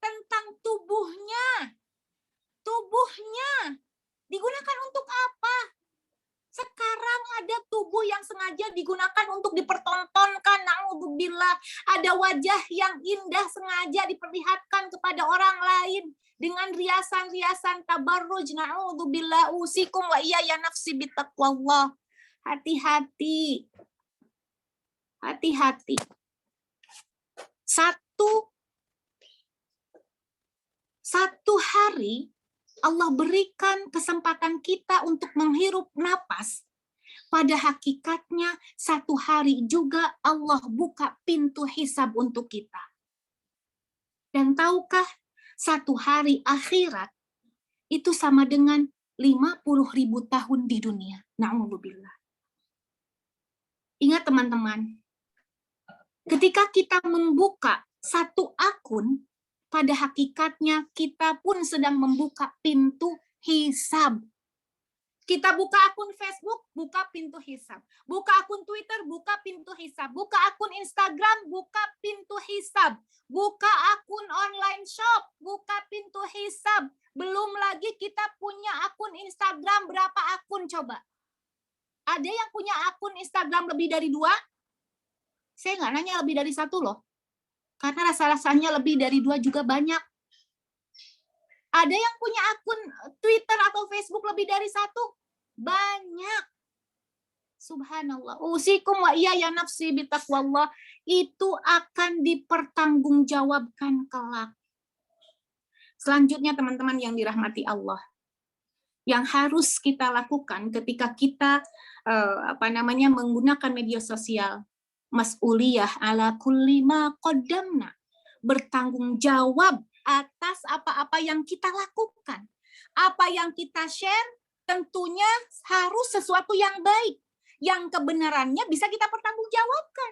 Tentang tubuhnya. Tubuhnya digunakan untuk apa? Sekarang ada tubuh yang sengaja digunakan untuk dipertontonkan. Na'udzubillah. Ada wajah yang indah sengaja diperlihatkan kepada orang lain dengan riasan-riasan tabarruj. Na'udzubillah. Usikum wa iyaya nafsi bittaqwallah. Hati-hati. Hati-hati. Satu hari Allah berikan kesempatan kita untuk menghirup napas. Pada hakikatnya, satu hari juga Allah buka pintu hisab untuk kita. Dan tahukah, satu hari akhirat itu sama dengan 50.000 tahun di dunia. Na'udzubillah. Ingat teman-teman, ketika kita membuka satu akun, pada hakikatnya kita pun sedang membuka pintu hisab. Kita buka akun Facebook, buka pintu hisab. Buka akun Twitter, Twitter, buka pintu hisab. Buka akun Instagram, buka pintu hisab. Buka akun online shop, buka pintu hisab. Belum lagi kita punya akun Instagram, berapa akun coba? Ada yang punya akun Instagram lebih dari 2? Saya nggak nanya lebih dari 1 loh. Karena rasa-rasanya lebih dari 2 juga banyak. Ada yang punya akun Twitter atau Facebook lebih dari 1? Banyak. Subhanallah. Usikum wa iya ya nafsi bitaqwallah. Itu akan dipertanggungjawabkan kelak. Selanjutnya teman-teman yang dirahmati Allah. Yang harus kita lakukan ketika kita menggunakan media sosial. Mas'uliyah ala kulli ma qaddamna. Bertanggung jawab atas apa-apa yang kita lakukan. Apa yang kita share tentunya harus sesuatu yang baik. Yang kebenarannya bisa kita pertanggungjawabkan.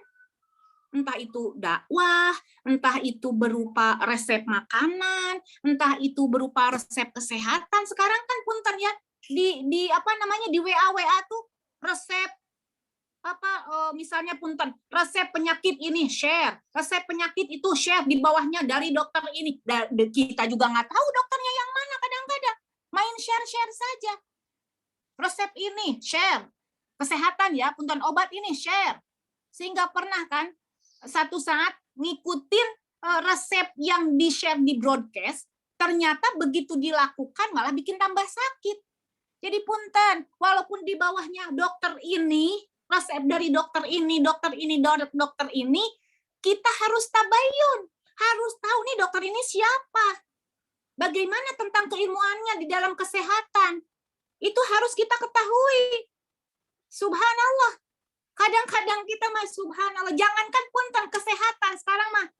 Entah itu dakwah, entah itu berupa resep makanan, entah itu berupa resep kesehatan. Sekarang kan punten ya di WA tuh resep misalnya punten, resep penyakit ini share, resep penyakit itu share, di bawahnya dari dokter ini. Kita juga nggak tahu dokternya yang mana kadang-kadang. Main share-share saja. Resep ini share. Kesehatan ya, punten obat ini share. Sehingga pernah kan satu saat ngikutin resep yang di-share di broadcast, ternyata begitu dilakukan malah bikin tambah sakit. Jadi punten, walaupun di bawahnya dokter ini, resep dari dokter ini, dokter ini, kita harus tabayun. Harus tahu nih dokter ini siapa. Bagaimana tentang keilmuannya di dalam kesehatan. Itu harus kita ketahui. Subhanallah. Kadang-kadang kita mah subhanallah. Jangankan punten kesehatan. Sekarang mah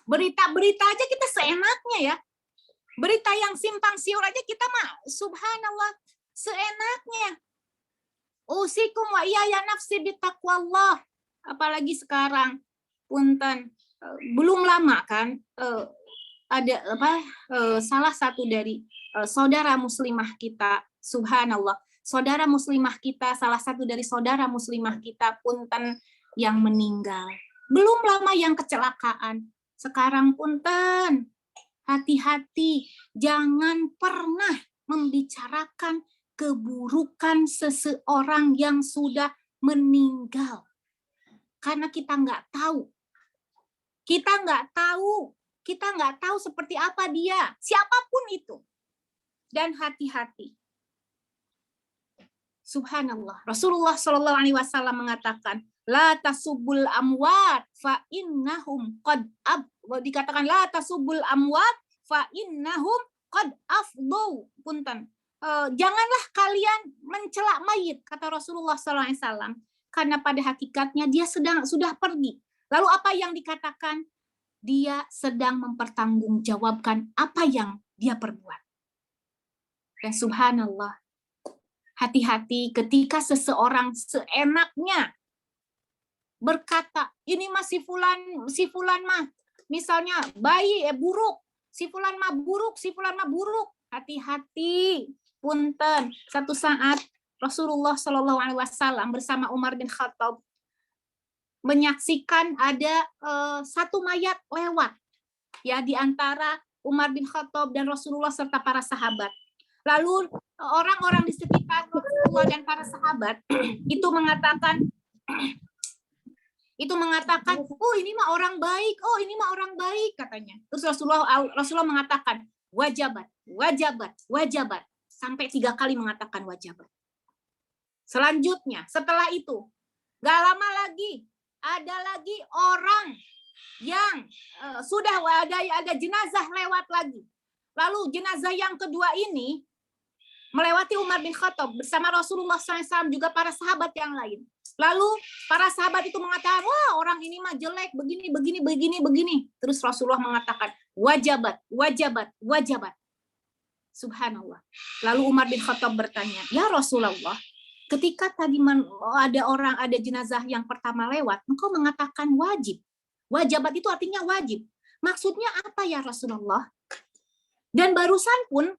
berita-berita aja kita seenaknya ya. Berita yang simpang siur aja kita mah subhanallah seenaknya. Usikum wa iya ya nafsi bitaqwallah. Apalagi sekarang punten belum lama kan ada salah satu dari saudara muslimah kita, subhanallah. Saudara muslimah kita, salah satu dari saudara muslimah kita punten yang meninggal. Belum lama yang kecelakaan. Sekarang punten, hati-hati, jangan pernah membicarakan keburukan seseorang yang sudah meninggal. Karena kita nggak tahu. Kita nggak tahu seperti apa dia, siapapun itu. Dan hati-hati. Subhanallah. Rasulullah Shallallahu Alaihi Wasallam mengatakan, la tasubul amwat fa innahum qad dikatakan la tasubul amwat fa innahum qad afdau. Punten. Janganlah kalian mencela mayit, kata Rasulullah Shallallahu Alaihi Wasallam, karena pada hakikatnya dia sudah pergi. Lalu apa yang dikatakan? Dia sedang mempertanggungjawabkan apa yang dia perbuat. Dan subhanallah. Hati-hati ketika seseorang seenaknya berkata, ini mah si fulan mah misalnya buruk, si fulan mah buruk. Hati-hati, punten. Satu saat Rasulullah Shallallahu Alaihi Wasallam bersama Umar bin Khattab menyaksikan ada satu mayat lewat ya di antara Umar bin Khattab dan Rasulullah serta para sahabat. Lalu orang-orang di sekitar Rasulullah dan para sahabat itu mengatakan, oh ini mah orang baik, katanya. Terus Rasulullah mengatakan, wajabat, sampai 3 kali mengatakan wajabat. Selanjutnya, setelah itu, gak lama lagi, ada lagi orang yang sudah ada jenazah lewat lagi. Lalu jenazah yang kedua ini melewati Umar bin Khattab bersama Rasulullah SAW juga para sahabat yang lain. Lalu para sahabat itu mengatakan, wah orang ini mah jelek, begini. Terus Rasulullah mengatakan, wajabat. Subhanallah. Lalu Umar bin Khattab bertanya, ya Rasulullah, ketika tadi ada jenazah yang pertama lewat, engkau mengatakan wajib. Wajabat itu artinya wajib. Maksudnya apa ya Rasulullah? Dan barusan pun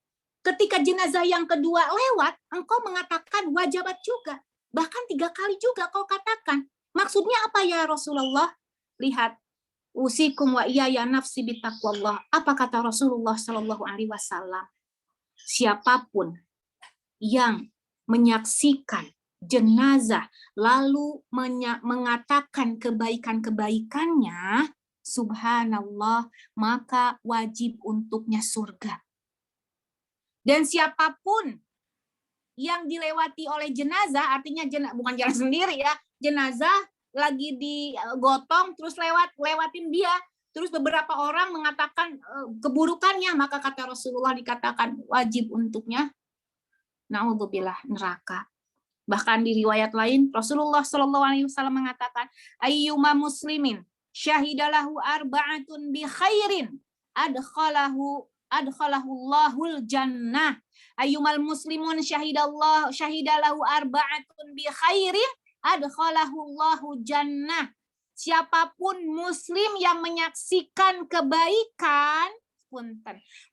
ketika jenazah yang kedua lewat, engkau mengatakan wajabat juga. Bahkan 3 kali juga kau katakan. Maksudnya apa ya Rasulullah? Lihat, usikum wa iyaya nafsi bitaqwallah. Apa kata Rasulullah Shallallahu Alaihi Wasallam? Siapapun yang menyaksikan jenazah lalu mengatakan kebaikan-kebaikannya, subhanallah, maka wajib untuknya surga. Dan siapapun yang dilewati oleh jenazah, artinya bukan jalan sendiri ya, jenazah lagi digotong terus lewatin dia, terus beberapa orang mengatakan keburukannya, maka kata Rasulullah dikatakan wajib untuknya naudzubillah neraka. Bahkan di riwayat lain Rasulullah Shallallahu Alaihi Wasallam mengatakan, ayyuma muslimin syahidalahu arba'atun bi khairin adkhalahul jannah. Ayyumal muslimun syahidalahu arba'atun bi khairin adkhalahullahu jannah. Siapapun muslim yang menyaksikan kebaikan,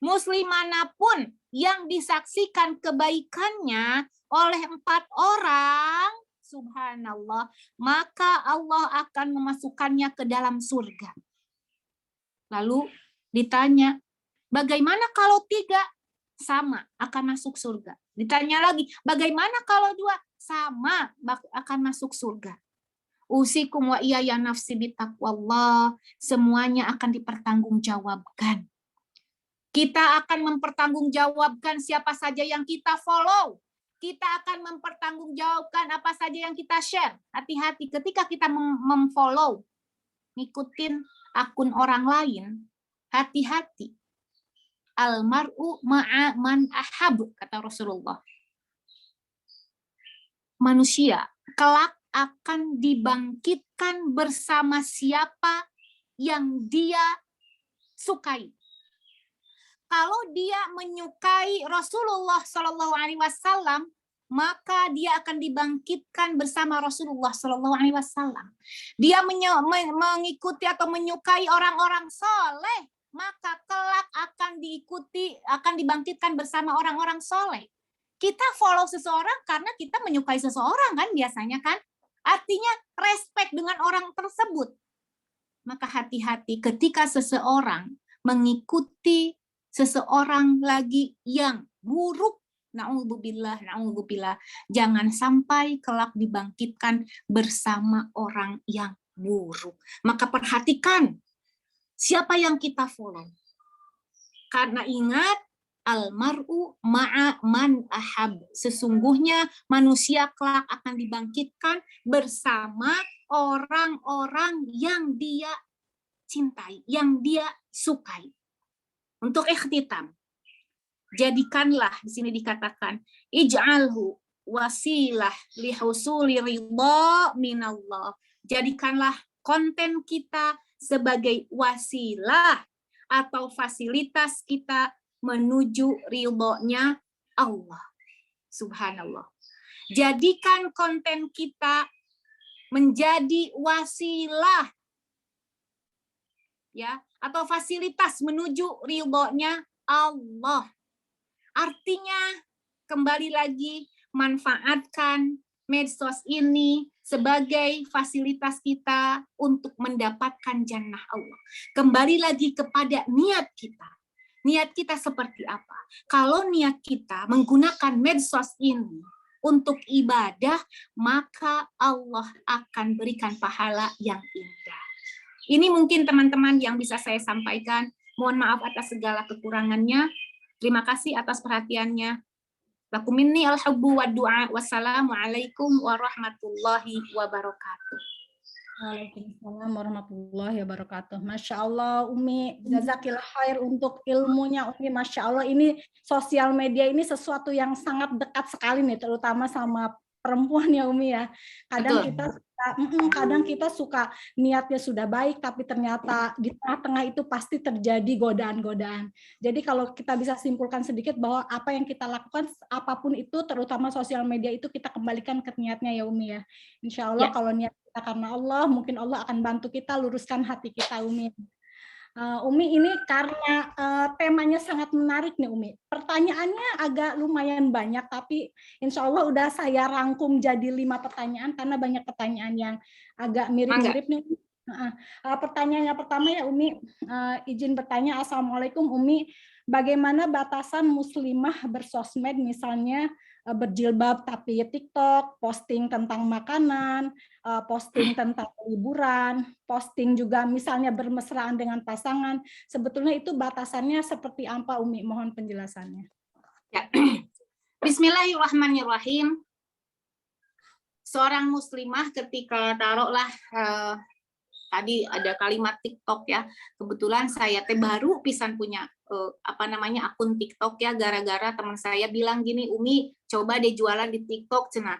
muslim manapun yang disaksikan kebaikannya oleh 4 orang, subhanallah, maka Allah akan memasukkannya ke dalam surga. Lalu ditanya, bagaimana kalau 3? Sama, akan masuk surga. Ditanya lagi, bagaimana kalau 2? Sama, akan masuk surga. Usikum wa iyaya nafsi bitaqwallah, semuanya akan dipertanggungjawabkan. Kita akan mempertanggungjawabkan siapa saja yang kita follow. Kita akan mempertanggungjawabkan apa saja yang kita share. Hati-hati ketika kita memfollow, ngikutin akun orang lain, hati-hati. Almar'u ma'a man ahab, kata Rasulullah. Manusia kelak akan dibangkitkan bersama siapa yang dia sukai. Kalau dia menyukai Rasulullah Shallallahu Alaihi Wasallam, maka dia akan dibangkitkan bersama Rasulullah Shallallahu Alaihi Wasallam. Dia mengikuti atau menyukai orang-orang soleh, maka kelak akan dibangkitkan bersama orang-orang soleh. Kita follow seseorang karena kita menyukai seseorang kan biasanya kan, artinya respect dengan orang tersebut. Maka hati-hati ketika seseorang mengikuti seseorang lagi yang buruk, na'udzubillah, jangan sampai kelak dibangkitkan bersama orang yang buruk. Maka perhatikan siapa yang kita follow. Karena ingat, almar'u ma'a man ahab. Sesungguhnya manusia kelak akan dibangkitkan bersama orang-orang yang dia cintai, yang dia sukai. Untuk ikhtitam, jadikanlah, di sini dikatakan, ij'alhu wasilah lihusuli ridha minallah. Jadikanlah konten kita sebagai wasilah atau fasilitas kita menuju ridhonya Allah. Subhanallah. Jadikan konten kita menjadi wasilah, ya, atau fasilitas menuju ridhonya Allah. Artinya, kembali lagi, manfaatkan medsos ini sebagai fasilitas kita untuk mendapatkan jannah Allah. Kembali lagi kepada niat kita. Niat kita seperti apa? Kalau niat kita menggunakan medsos ini untuk ibadah, maka Allah akan berikan pahala yang indah. Ini mungkin teman-teman yang bisa saya sampaikan. Mohon maaf atas segala kekurangannya. Terima kasih atas perhatiannya. Lakum minni al-hubbu wa du'a. Wassalamualaikum warahmatullahi wabarakatuh. Waalaikumsalam warahmatullahi wabarakatuh. Masya Allah, Umi, jazakillah khair untuk ilmunya, Umi. Masya Allah, ini sosial media ini sesuatu yang sangat dekat sekali nih, terutama sama perempuan ya, Umi ya. Kadang kita suka niatnya sudah baik, tapi ternyata di tengah-tengah itu pasti terjadi godaan-godaan. Jadi kalau kita bisa simpulkan sedikit bahwa apa yang kita lakukan, apapun itu, terutama sosial media itu kita kembalikan ke niatnya ya, Umi ya. Insya Allah kalau niat kita karena Allah, mungkin Allah akan bantu kita luruskan hati kita, Umi. Umi, ini karena temanya sangat menarik nih Umi. Pertanyaannya agak lumayan banyak, tapi insya Allah udah saya rangkum jadi 5 pertanyaan karena banyak pertanyaan yang agak mirip-mirip nih. Pertanyaan yang pertama ya Umi, izin bertanya. Assalamualaikum Umi, bagaimana batasan muslimah bersosmed, misalnya berjilbab tapi TikTok, posting tentang makanan, posting tentang liburan, posting juga misalnya bermesraan dengan pasangan. Sebetulnya itu batasannya seperti apa Umi? Mohon penjelasannya. Ya. Bismillahirrahmanirrahim. Seorang muslimah ketika taruhlah tadi ada kalimat TikTok ya. Kebetulan saya baru pisan punya akun TikTok ya, gara-gara teman saya bilang gini, Umi coba deh jualan di TikTok cenah.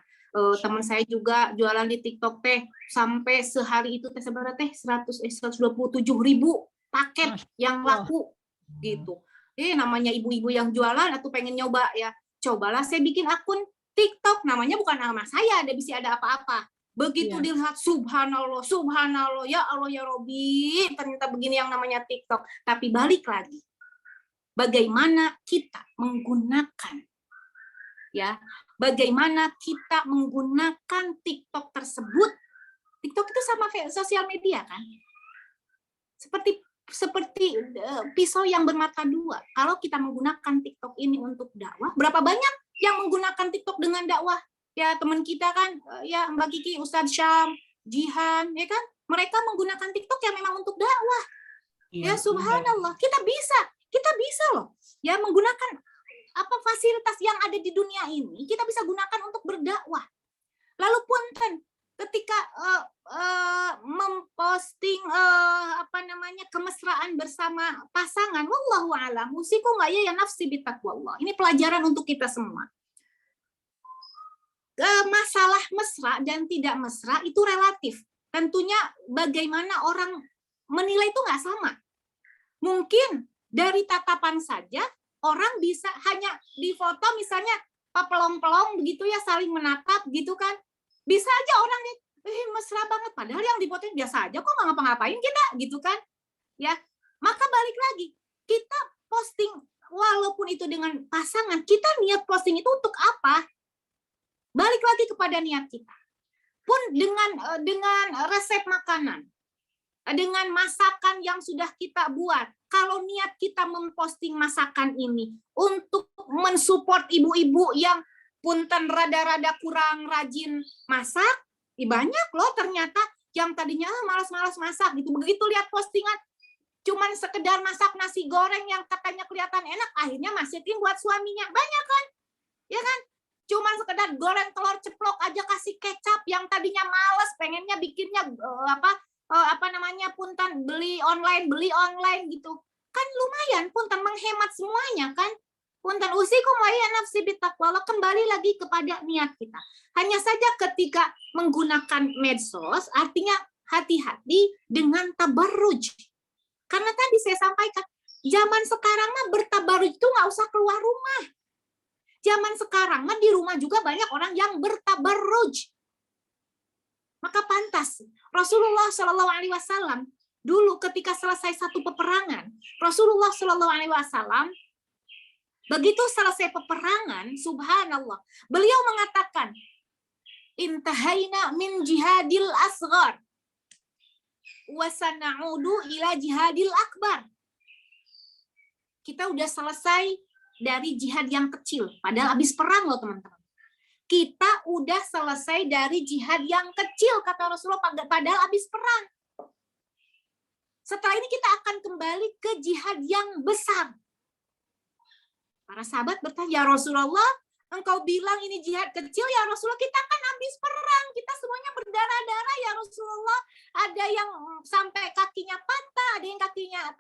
Teman saya juga jualan di TikTok teh sampai sehari itu teh seberapa teh 127.000 paket yang laku gitu. Namanya ibu-ibu yang jualan atau pengen nyoba ya, cobalah saya bikin akun TikTok, namanya bukan nama saya, ada bisa ada apa-apa. Begitu dilihat, subhanallah, subhanallah, ya Allah ya Robi, ternyata begini yang namanya TikTok. Tapi balik lagi, bagaimana kita menggunakan, ya, bagaimana kita menggunakan TikTok tersebut. TikTok itu sama kayak sosial media kan, seperti pisau yang bermata dua. Kalau kita menggunakan TikTok ini untuk dakwah, berapa banyak yang menggunakan TikTok dengan dakwah? Ya teman kita kan, ya Mbak Kiki, Ustadz Syam, Jihan, ya kan, mereka menggunakan TikTok ya memang untuk dakwah. Ya subhanallah, kita bisa loh, ya menggunakan apa fasilitas yang ada di dunia ini, kita bisa gunakan untuk berdakwah. Lalu punten, ketika memposting kemesraan bersama pasangan, wallahu a'lam, usikum wa ya nafsi bitaqwallah. Ini pelajaran untuk kita semua. Masalah mesra dan tidak mesra itu relatif. Tentunya bagaimana orang menilai itu nggak sama. Mungkin dari tatapan saja orang bisa hanya di foto misalnya pelong-pelong begitu ya, saling menatap gitu kan. Bisa aja orang nih mesra banget, padahal yang dipoto biasa aja kok, nggak ngapa-ngapain kita gitu kan. Ya, maka balik lagi, kita posting walaupun itu dengan pasangan, kita niat posting itu untuk apa? Balik lagi kepada niat kita. Pun dengan resep makanan, dengan masakan yang sudah kita buat, kalau niat kita memposting masakan ini untuk mensupport ibu-ibu yang punten rada-rada kurang rajin masak, banyak loh ternyata yang tadinya malas-malas masak gitu. Begitu lihat postingan cuman sekedar masak nasi goreng yang katanya kelihatan enak, akhirnya masukin buat suaminya. Banyak kan? Ya kan? Cuman sekedar goreng telur ceplok aja kasih kecap, yang tadinya males pengennya bikinnya punten beli online gitu. Kan lumayan punten menghemat semuanya kan. Punten usikum wa ya nafsi bitaqwallah, kembali lagi kepada niat kita. Hanya saja ketika menggunakan medsos, artinya hati-hati dengan tabarruj. Karena tadi saya sampaikan, zaman sekarang mah bertabarruj itu nggak usah keluar rumah. Zaman sekarang mah di rumah juga banyak orang yang bertabarruj. Maka pantas Rasulullah Shallallahu Alaihi Wasallam dulu ketika selesai satu peperangan, Rasulullah Shallallahu Alaihi Wasallam begitu selesai peperangan, subhanallah, beliau mengatakan, intahaina min jihadil asghar wa sana'udu ila jihadil akbar. Kita udah selesai dari jihad yang kecil, padahal habis perang loh teman-teman. Kita udah selesai dari jihad yang kecil, kata Rasulullah, padahal habis perang. Setelah ini kita akan kembali ke jihad yang besar. Para sahabat bertanya, ya Rasulullah, engkau bilang ini jihad kecil, ya Rasulullah, kita kan habis perang, kita semuanya berdarah-darah ya Rasulullah, ada yang sampai kakinya patah, ada yang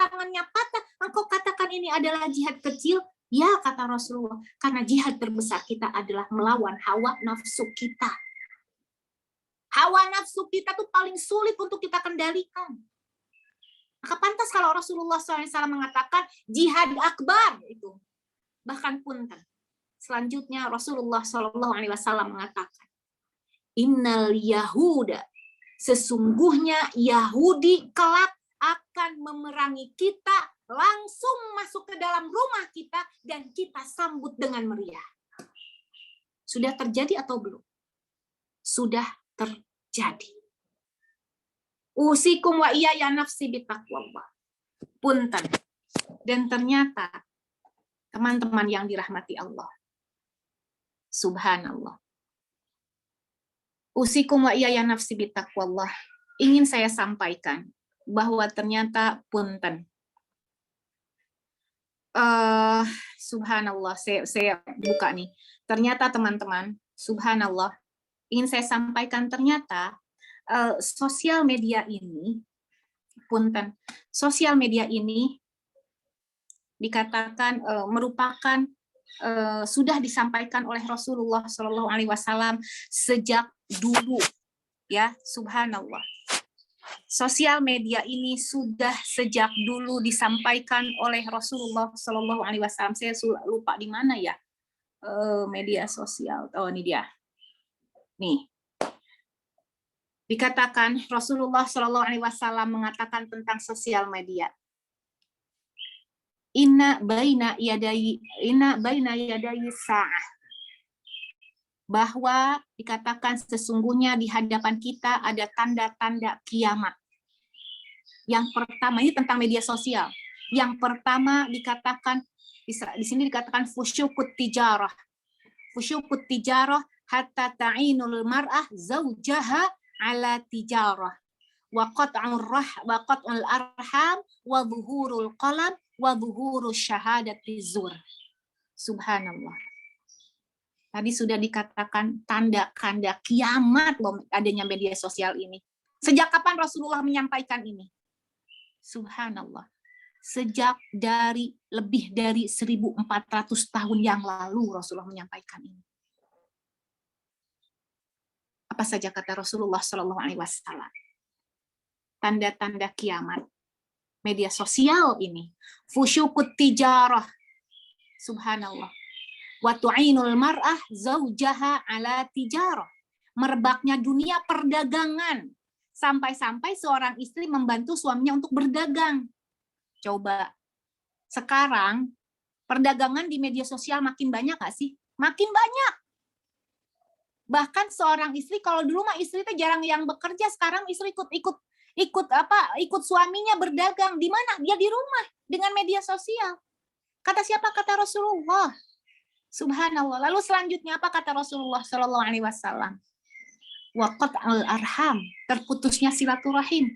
tangannya patah, engkau katakan ini adalah jihad kecil? Ya, kata Rasulullah, karena jihad terbesar kita adalah melawan hawa nafsu kita. Hawa nafsu kita tuh paling sulit untuk kita kendalikan. Maka pantas kalau Rasulullah SAW mengatakan jihad akbar itu. Bahkan punten. Selanjutnya Rasulullah SAW mengatakan, Innal Yahuda, sesungguhnya Yahudi kelak akan memerangi kita, langsung masuk ke dalam rumah kita, dan kita sambut dengan meriah. Sudah terjadi atau belum? Sudah terjadi. Usikum wa iyaya nafsi bitaqwallah. Punten. Dan ternyata, teman-teman yang dirahmati Allah, subhanallah. Usikum wa iyaya nafsi bitaqwallah. Ingin saya sampaikan bahwa ternyata punten. Subhanallah, saya buka nih. Ternyata teman-teman, subhanallah, ingin saya sampaikan ternyata sosial media ini, punten, sosial media ini dikatakan merupakan sudah disampaikan oleh Rasulullah Shallallahu Alaihi Wasallam sejak dulu, ya, subhanallah. Sosial media ini sudah sejak dulu disampaikan oleh Rasulullah Shallallahu Alaihi Wasallam. Saya lupa di mana ya media sosial. Oh, ini dia. Nih, dikatakan Rasulullah Shallallahu Alaihi Wasallam mengatakan tentang sosial media. Inna baina yadayi sa'ah. Bahwa dikatakan sesungguhnya di hadapan kita ada tanda-tanda kiamat. Yang pertama, ini tentang media sosial. Yang pertama dikatakan, di sini dikatakan fusyukut tijarah. Fusyukut tijarah hatta ta'inul mar'ah zawjaha ala tijarah. Wa qat'ul arham wa zuhurul qalam wa zuhurul syahadati zur. Subhanallah. Tadi sudah dikatakan tanda-tanda kiamat loh adanya media sosial ini. Sejak kapan Rasulullah menyampaikan ini? Subhanallah. Sejak dari lebih dari 1400 tahun yang lalu Rasulullah menyampaikan ini. Apa saja kata Rasulullah Shallallahu Alaihi Wasallam? Tanda-tanda kiamat. Media sosial ini. Fusyukut tijarah. Subhanallah. Wa tu'inul mar'ah zawjaha ala tijarah. Merebaknya dunia perdagangan. Sampai-sampai seorang istri membantu suaminya untuk berdagang. Coba, sekarang perdagangan di media sosial makin banyak nggak sih? Makin banyak. Bahkan seorang istri, kalau dulu mah istri itu jarang yang bekerja, sekarang istri ikut suaminya berdagang. Di mana? Dia di rumah dengan media sosial. Kata siapa? Kata Rasulullah. Subhanallah. Lalu selanjutnya apa kata Rasulullah Shallallahu Alaihi Wasallam? Wa qat'ul arham, terputusnya silaturahim.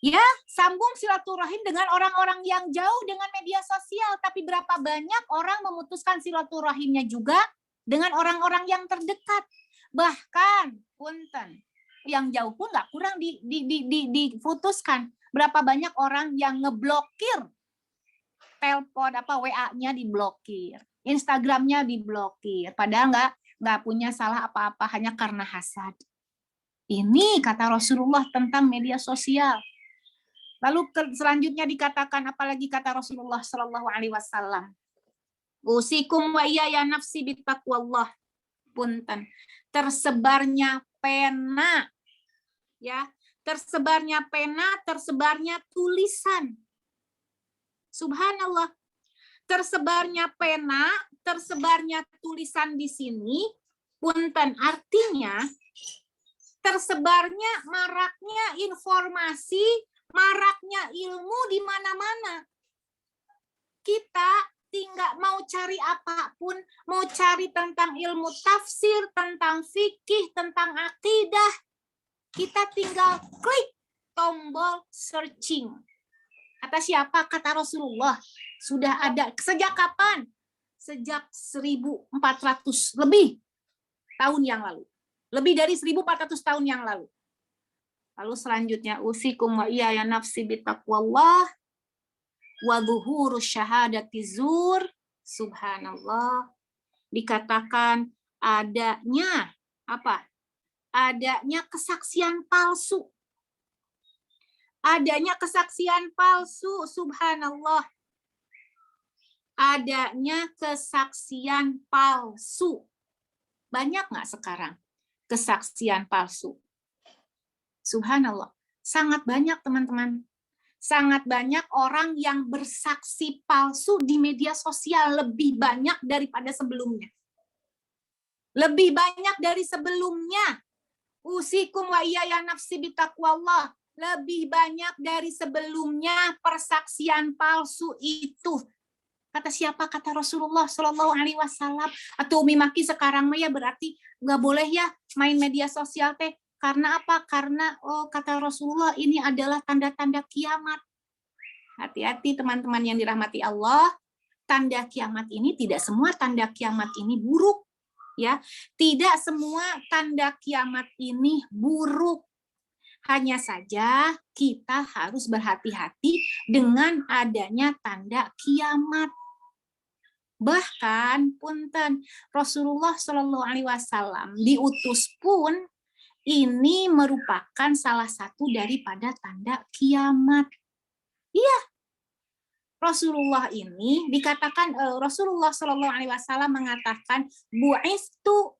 Ya, sambung silaturahim dengan orang-orang yang jauh dengan media sosial. Tapi berapa banyak orang memutuskan silaturahimnya juga dengan orang-orang yang terdekat. Bahkan, punten, yang jauh pun nggak kurang diputuskan. Berapa banyak orang yang ngeblokir telepon WA-nya diblokir, Instagram-nya diblokir, padahal nggak punya salah apa-apa, hanya karena hasad. Ini kata Rasulullah tentang media sosial. Lalu selanjutnya dikatakan, apalagi kata Rasulullah Shallallahu Alaihi Wasallam, usikum wa iyaya nafsi bittaqwallah. Punten, tersebarnya pena, ya, tersebarnya pena, tersebarnya tulisan. Subhanallah. Tersebarnya pena, tersebarnya tulisan di sini, punten, artinya tersebarnya maraknya informasi, maraknya ilmu di mana-mana. Kita tinggal mau cari apapun, mau cari tentang ilmu tafsir, tentang fikih, tentang akidah, kita tinggal klik tombol searching. Kata siapa? Kata Rasulullah. Sudah ada. Sejak kapan? Sejak 1400 lebih tahun yang lalu. Lebih dari 1400 tahun yang lalu. Lalu selanjutnya, usikum wa iyaya nafsi bitaqwallah wa zuhurus syahadati zur. Subhanallah. Dikatakan adanya apa? Adanya kesaksian palsu. Adanya kesaksian palsu, subhanallah. Adanya kesaksian palsu. Banyak nggak sekarang kesaksian palsu? Subhanallah. Sangat banyak teman-teman. Sangat banyak orang yang bersaksi palsu di media sosial, lebih banyak daripada sebelumnya. Lebih banyak dari sebelumnya. Usikum wa iyaya nafsi bitaqwallah. Lebih banyak dari sebelumnya persaksian palsu itu. Kata siapa? Kata Rasulullah Shallallahu Alaihi Wasallam. Atau Umi Maki sekarang ya berarti nggak boleh ya main media sosial teh. Karena apa? Karena kata Rasulullah ini adalah tanda-tanda kiamat. Hati-hati teman-teman yang dirahmati Allah. Tanda kiamat ini tidak semua tanda kiamat ini buruk. Ya, tidak semua tanda kiamat ini buruk. Hanya saja kita harus berhati-hati dengan adanya tanda kiamat. Bahkan punten Rasulullah Shallallahu Alaihi Wasallam diutus pun ini merupakan salah satu daripada tanda kiamat. Iya, Rasulullah ini dikatakan Rasulullah Shallallahu Alaihi Wasallam mengatakan bu'istu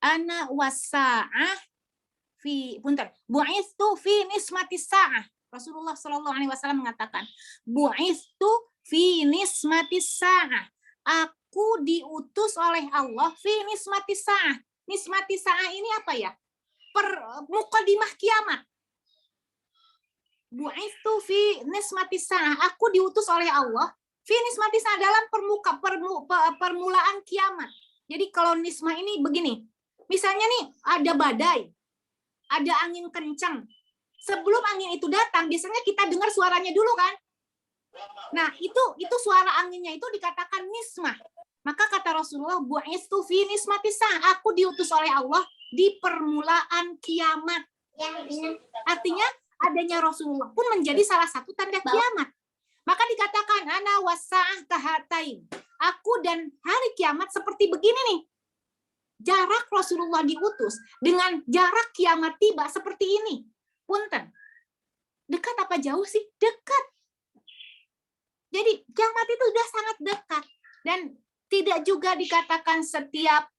ana wasa'ah bu'istu fi nismatis sa'ah. Rasulullah Shallallahu Alaihi Wasallam mengatakan bu'istu fi nismatis sa'ah. Aku diutus oleh Allah fi nismatis sa'ah. Nismatis sa'ah ini apa ya? Muqaddimah kiamat. Bu'istu fi nismatis sa'ah. Aku diutus oleh Allah fi nismatis sa'ah dalam permulaan kiamat. Jadi kalau nismah ini begini. Misalnya nih ada badai, ada angin kencang. Sebelum angin itu datang, biasanya kita dengar suaranya dulu kan? Nah, itu suara anginnya itu dikatakan nismah. Maka kata Rasulullah, bu'istu fi nismatis sa'ah. Aku diutus oleh Allah di permulaan kiamat. Artinya adanya Rasulullah pun menjadi salah satu tanda kiamat. Maka dikatakan ana wasa'ah kahatain. Aku dan hari kiamat seperti begini nih. Jarak Rasulullah diutus dengan jarak kiamat tiba seperti ini. Punten. Dekat apa jauh sih? Dekat. Jadi kiamat itu sudah sangat dekat. Dan tidak juga dikatakan setiap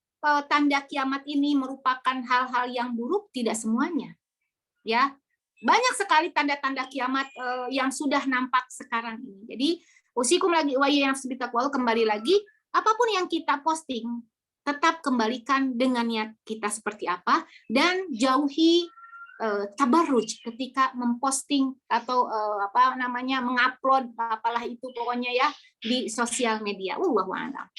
tanda kiamat ini merupakan hal-hal yang buruk, tidak semuanya. Ya, banyak sekali tanda-tanda kiamat yang sudah nampak sekarang ini. Jadi usikum lagi wa yang sebitakwal kembali lagi, apapun yang kita posting tetap kembalikan dengan niat kita seperti apa dan jauhi tabarruj ketika memposting atau mengupload apalah itu pokoknya ya di sosial media. Wallahu a'lam.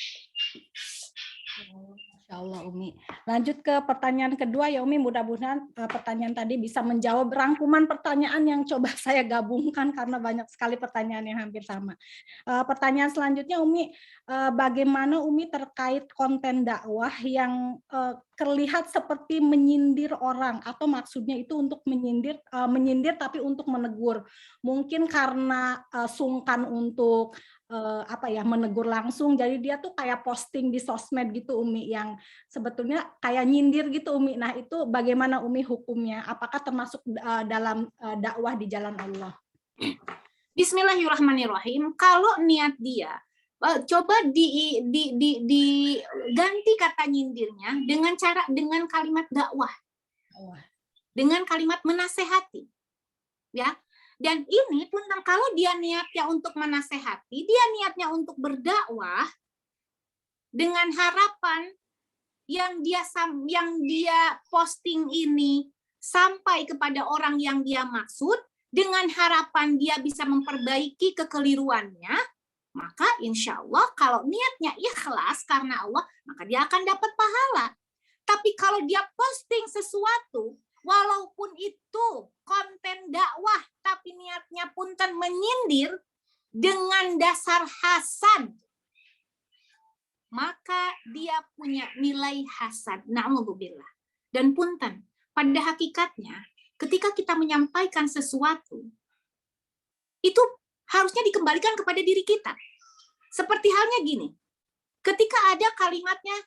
Masya Allah Umi. Lanjut ke pertanyaan kedua ya Umi, mudah-mudahan pertanyaan tadi bisa menjawab rangkuman pertanyaan yang coba saya gabungkan karena banyak sekali pertanyaan yang hampir sama. Pertanyaan selanjutnya Umi, bagaimana Umi terkait konten dakwah yang terlihat seperti menyindir orang atau maksudnya itu untuk menyindir tapi untuk menegur. Mungkin karena sungkan untuk menegur langsung, jadi dia tuh kayak posting di sosmed gitu Umi yang sebetulnya kayak nyindir gitu Umi. Nah itu bagaimana Umi hukumnya? Apakah termasuk dalam dakwah di jalan Allah? Bismillahirrahmanirrahim. Kalau niat dia coba diganti kata nyindirnya dengan kalimat dakwah, dengan kalimat menasehati, ya. Dan ini pun kalau dia niatnya untuk menasehati, dia niatnya untuk berdakwah dengan harapan yang dia posting ini sampai kepada orang yang dia maksud, dengan harapan dia bisa memperbaiki kekeliruannya, maka insya Allah kalau niatnya ikhlas karena Allah, maka dia akan dapat pahala. Tapi kalau dia posting sesuatu, walaupun itu konten dakwah, tapi niatnya punten menyindir dengan dasar hasad, maka dia punya nilai hasad. Na'udzubillah. Dan punten, pada hakikatnya, ketika kita menyampaikan sesuatu, itu harusnya dikembalikan kepada diri kita. Seperti halnya gini, ketika ada kalimatnya,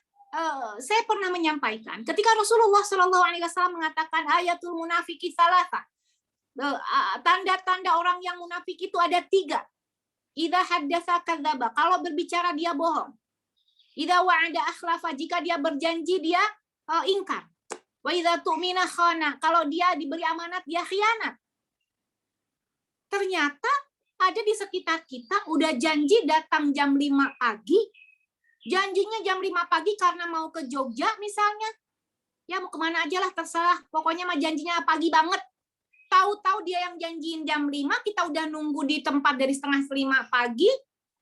saya pernah menyampaikan, ketika Rasulullah Shallallahu Alaihi Wasallam mengatakan ayatul munafiki salasa, tanda-tanda orang yang munafik itu ada 3. Idza haddatsa kadzdzaba, kalau berbicara dia bohong. Idza wa'ada akhlafa, jika dia berjanji dia ingkar. Wa idza tu'mina khana, kalau dia diberi amanat dia khianat. Ternyata ada di sekitar kita udah janji datang jam 5 pagi, janjinya jam 5 pagi karena mau ke Jogja misalnya, ya mau kemana aja lah terserah, pokoknya mah janjinya pagi banget. Tahu-tahu dia yang janjiin jam 5, kita udah nunggu di tempat dari setengah 5 pagi,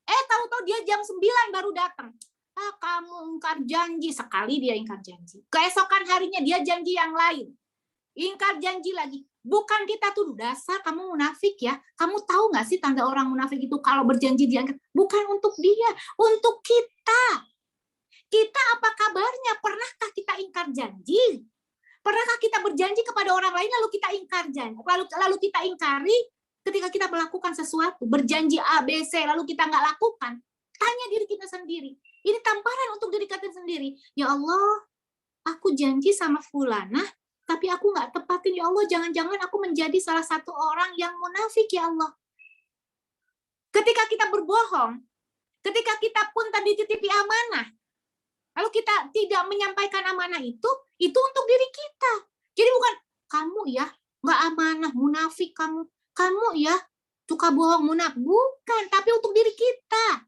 tahu-tahu dia jam 9 baru datang. Kamu ingkar janji. Sekali dia ingkar janji, keesokan harinya dia janji yang lain, ingkar janji lagi. Bukan kita tuh dasar kamu munafik ya, kamu tahu nggak sih tanda orang munafik itu kalau berjanji diangkat? Bukan untuk dia, untuk kita. Kita apa kabarnya? Pernahkah kita ingkar janji? Pernahkah kita berjanji kepada orang lain lalu kita ingkar janji, lalu kita ingkari ketika kita melakukan sesuatu, berjanji A, B, C lalu kita nggak lakukan? Tanya diri kita sendiri. Ini tamparan untuk diri kita sendiri. Ya Allah, aku janji sama fulanah, tapi aku nggak tepatin. Ya Allah, jangan-jangan aku menjadi salah satu orang yang munafik, ya Allah. Ketika kita berbohong, ketika kita pun tadi dititipi amanah, lalu kita tidak menyampaikan amanah itu untuk diri kita. Jadi bukan kamu ya nggak amanah, munafik kamu ya suka bohong, munafik. Bukan, tapi untuk diri kita.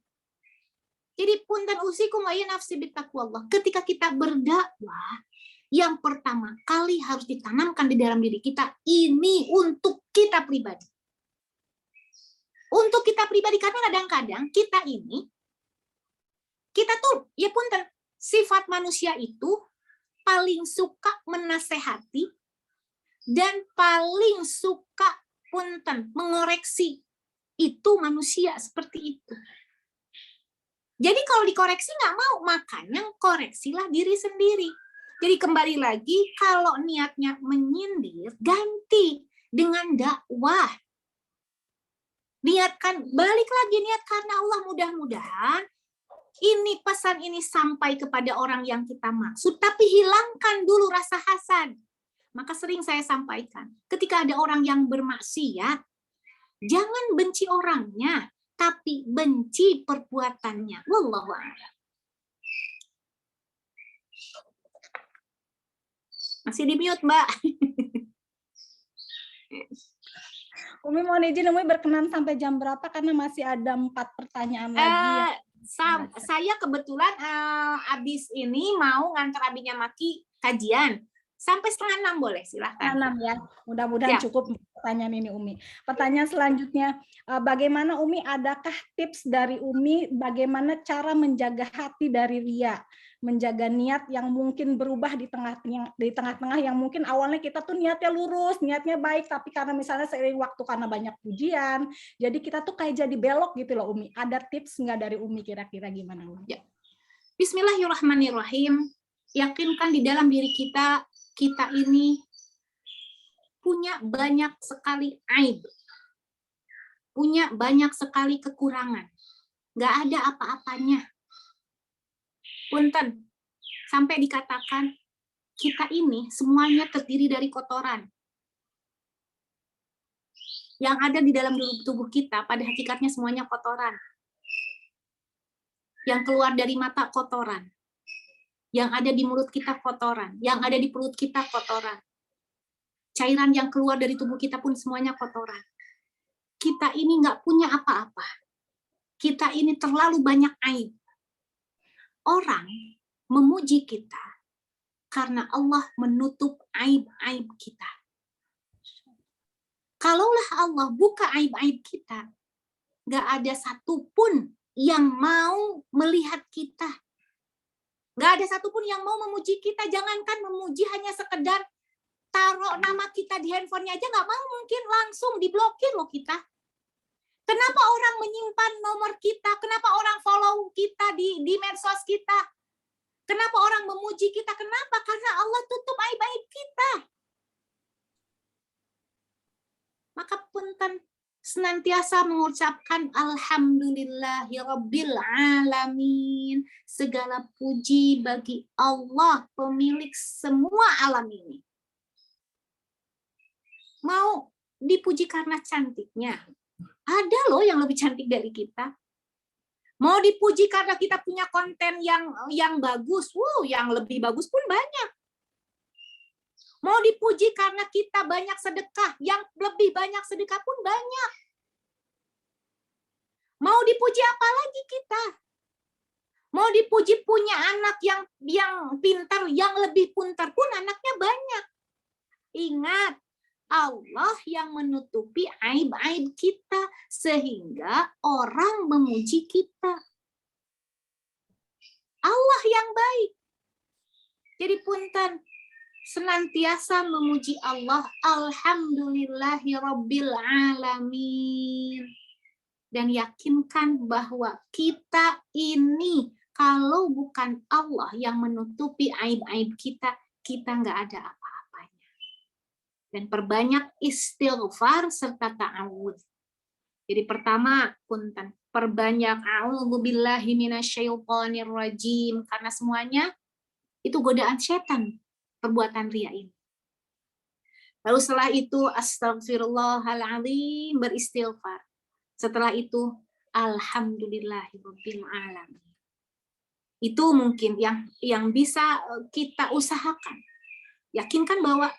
Jadi punten usikum wa nafsi bittaqwallah. Ketika kita berdakwah, yang pertama kali harus ditanamkan di dalam diri kita, ini untuk kita pribadi. Untuk kita pribadi, karena kadang-kadang kita tuh, ya punten, sifat manusia itu paling suka menasehati dan paling suka punten mengoreksi. Itu manusia seperti itu. Jadi kalau dikoreksi nggak mau, makanya koreksilah diri sendiri. Jadi kembali lagi, kalau niatnya menyindir, ganti dengan dakwah. Niatkan, balik lagi niat karena Allah, mudah-mudahan ini pesan ini sampai kepada orang yang kita maksud, tapi hilangkan dulu rasa hasad. Maka sering saya sampaikan, ketika ada orang yang bermaksiat, jangan benci orangnya, tapi benci perbuatannya. Wallahu a'lam. Masih di mute, Mbak. Umi mohon izin, Umi berkenan sampai jam berapa karena masih ada 4 pertanyaan lagi. Saya kebetulan abis ini mau ngantar abinya Maki kajian. Sampai 5:30 boleh, silahkan. 6 ya, mudah-mudahan cukup pertanyaan ini Umi. Pertanyaan selanjutnya, bagaimana Umi, adakah tips dari Umi bagaimana cara menjaga hati dari riya, menjaga niat yang mungkin berubah di tengah-tengah yang mungkin awalnya kita tuh niatnya lurus, niatnya baik, tapi karena misalnya seiring waktu karena banyak pujian, jadi kita tuh kayak jadi belok gitu loh Umi. Ada tips nggak dari Umi kira-kira gimana Umi? Ya. Bismillahirrahmanirrahim. Yakinkan di dalam diri kita ini punya banyak sekali aib, punya banyak sekali kekurangan, nggak ada apa-apanya. Punten, sampai dikatakan kita ini semuanya terdiri dari kotoran. Yang ada di dalam tubuh kita pada hakikatnya semuanya kotoran. Yang keluar dari mata kotoran. Yang ada di mulut kita kotoran, yang ada di perut kita kotoran. Cairan yang keluar dari tubuh kita pun semuanya kotoran. Kita ini nggak punya apa-apa. Kita ini terlalu banyak aib. Orang memuji kita karena Allah menutup aib-aib kita. Kalaulah Allah buka aib-aib kita, nggak ada satupun yang mau melihat kita. Nggak ada satupun yang mau memuji kita. Jangankan memuji, hanya sekedar taruh nama kita di handphonenya aja nggak mau, mungkin langsung diblokir loh kita. Kenapa orang menyimpan nomor kita? Kenapa orang follow kita di medsos kita? Kenapa orang memuji kita? Kenapa? Karena Allah tutup aib-aib kita. Maka punten senantiasa mengucapkan alhamdulillahirabbil alamin. Segala puji bagi Allah, pemilik semua alam ini. Mau dipuji karena cantiknya? Ada loh yang lebih cantik dari kita. Mau dipuji karena kita punya konten yang bagus, yang lebih bagus pun banyak. Mau dipuji karena kita banyak sedekah, yang lebih banyak sedekah pun banyak. Mau dipuji apa lagi kita? Mau dipuji punya anak yang pintar, yang lebih pintar pun anaknya banyak. Ingat, Allah yang menutupi aib-aib kita sehingga orang memuji kita. Allah yang baik. Jadi punten, senantiasa memuji Allah. Alhamdulillahirabbil alamin. Dan yakinkan bahwa kita ini kalau bukan Allah yang menutupi aib-aib kita, kita nggak ada apa-apanya. Dan perbanyak istighfar serta ta'awudz. Jadi pertama, punten, perbanyak a'udzubillahi minasyaitonirrajim, karena semuanya itu godaan setan, perbuatan riya ini. Lalu setelah itu astagfirullahaladzim, beristighfar. Setelah itu alhamdulillahirabbil alamin. Itu mungkin yang bisa kita usahakan. Yakinkan bahwa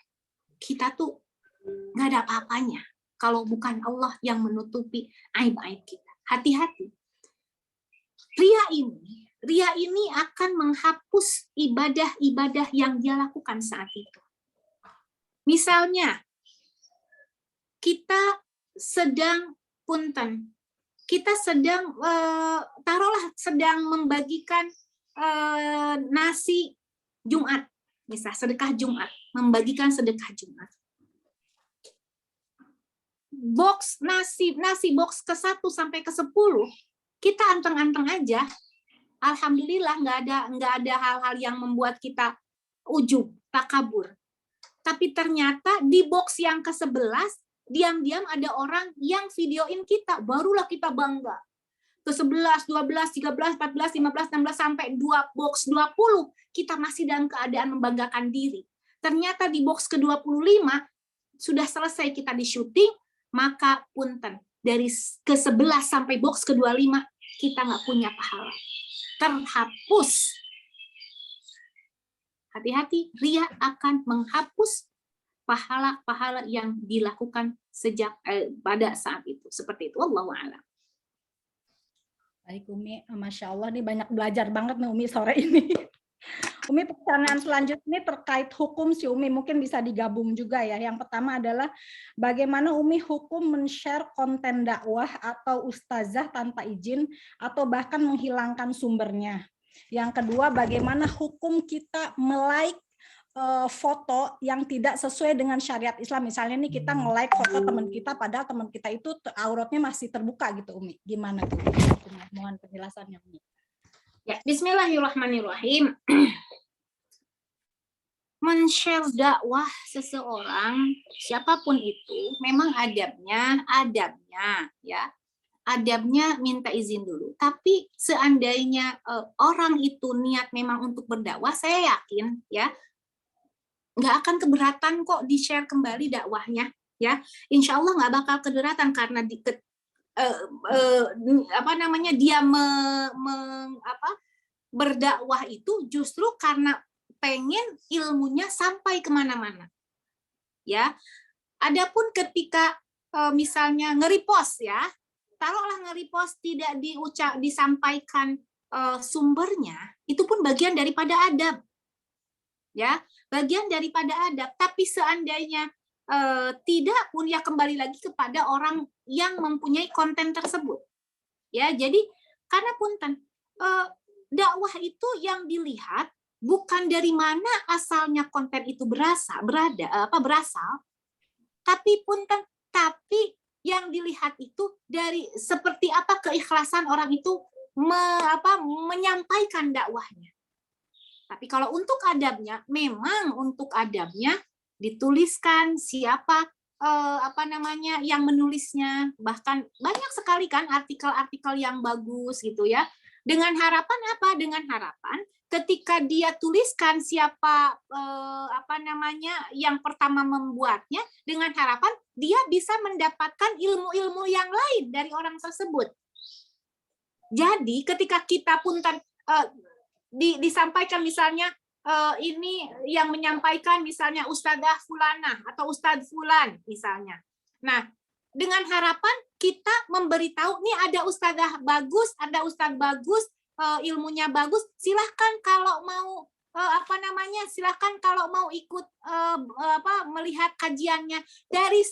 kita tuh nggak ada apa-apanya kalau bukan Allah yang menutupi aib-aib kita. Hati-hati. Ria ini akan menghapus ibadah-ibadah yang dia lakukan saat itu. Misalnya, kita sedang taruhlah sedang membagikan nasi Jumat, misal sedekah Jumat, membagikan sedekah Jumat. Box nasi box ke-1 sampai ke-10 kita anteng-anteng aja. Alhamdulillah nggak ada hal-hal yang membuat kita ujub, takabur. Tapi ternyata di box yang ke-11 diam-diam ada orang yang videoin kita, barulah kita bangga. Ke-11, 12, 13, 14, 15, 16 sampai 2 box 20 kita masih dalam keadaan membanggakan diri. Ternyata di box ke-25 sudah selesai kita di syuting, maka punten dari ke-11 sampai box ke-25 kita nggak punya pahala. Terhapus. Hati-hati, ria akan menghapus pahala-pahala yang dilakukan sejak pada saat itu. Seperti itu, Wallahu a'lam. Baik Umi, Masya Allah nih banyak belajar banget nih Umi sore ini. Umi, pertanyaan selanjutnya ini terkait hukum si Umi, mungkin bisa digabung juga ya. Yang pertama adalah bagaimana Umi hukum men-share konten dakwah atau ustazah tanpa izin atau bahkan menghilangkan sumbernya. Yang kedua, bagaimana hukum kita melike foto yang tidak sesuai dengan syariat Islam. Misalnya nih kita nge-like foto teman kita padahal teman kita itu auratnya masih terbuka gitu Umi. Gimana tuh? Mohon penjelasannya Umi. Ya, bismillahirrahmanirrahim. Men-share dakwah seseorang siapapun itu memang adabnya ya. Adabnya minta izin dulu. Tapi seandainya orang itu niat memang untuk berdakwah, saya yakin ya nggak akan keberatan kok di-share kembali dakwahnya ya. Insya Allah nggak bakal keberatan karena dia berdakwah itu justru karena pengen ilmunya sampai kemana-mana ya. Adapun ketika misalnya nge-repost ya, taruhlah nge-repost tidak disampaikan sumbernya, itu pun bagian daripada adab ya, bagian daripada adab. Tapi seandainya tidak pun ya kembali lagi kepada orang yang mempunyai konten tersebut ya. Jadi karena punten dakwah itu yang dilihat bukan dari mana asalnya konten itu berasal, tapi yang dilihat itu dari seperti apa keikhlasan orang itu menyampaikan dakwahnya. Tapi kalau untuk adabnya, memang untuk adabnya dituliskan siapa yang menulisnya. Bahkan banyak sekali kan artikel-artikel yang bagus gitu ya. Dengan harapan apa? Dengan harapan ketika dia tuliskan siapa yang pertama membuatnya, dengan harapan dia bisa mendapatkan ilmu-ilmu yang lain dari orang tersebut. Jadi ketika kita pun disampaikan misalnya ini yang menyampaikan misalnya Ustadzah Fulana atau Ustadz Fulan misalnya. Nah, dengan harapan kita memberitahu nih ada Ustadzah bagus, ada Ustadz bagus, ilmunya bagus, silahkan kalau mau silahkan kalau mau ikut melihat kajiannya. Dari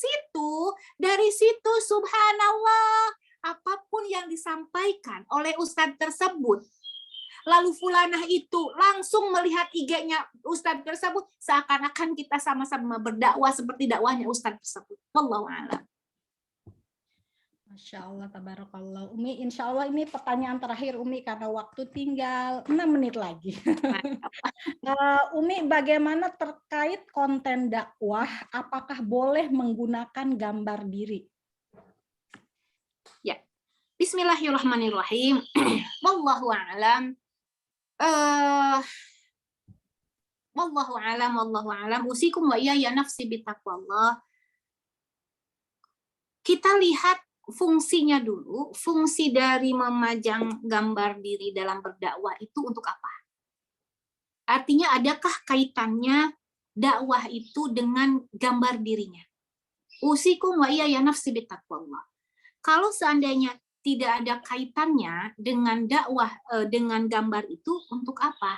situ subhanallah, apapun yang disampaikan oleh Ustadz tersebut, lalu fulanah itu langsung melihat IG-nya Ustadz tersebut, seakan-akan kita sama-sama berdakwah seperti dakwahnya Ustadz tersebut. Wallahu a'lam. Masya Allah, tabarakallah. Umi, insya Allah ini pertanyaan terakhir Umi karena waktu tinggal 6 menit lagi. Umi, bagaimana terkait konten dakwah? Apakah boleh menggunakan gambar diri? Ya, Bismillahirrahmanirrahim. Wallahu a'lam. Wallahu a'lam. Usikum wa iyaya nafsi bitaqwallah. Kita lihat fungsinya dulu, fungsi dari memajang gambar diri dalam berdakwah itu untuk apa? Artinya adakah kaitannya dakwah itu dengan gambar dirinya? Usikum wa iyaya nafsi bitaqwallah. Kalau seandainya tidak ada kaitannya dengan dakwah, dengan gambar itu, untuk apa?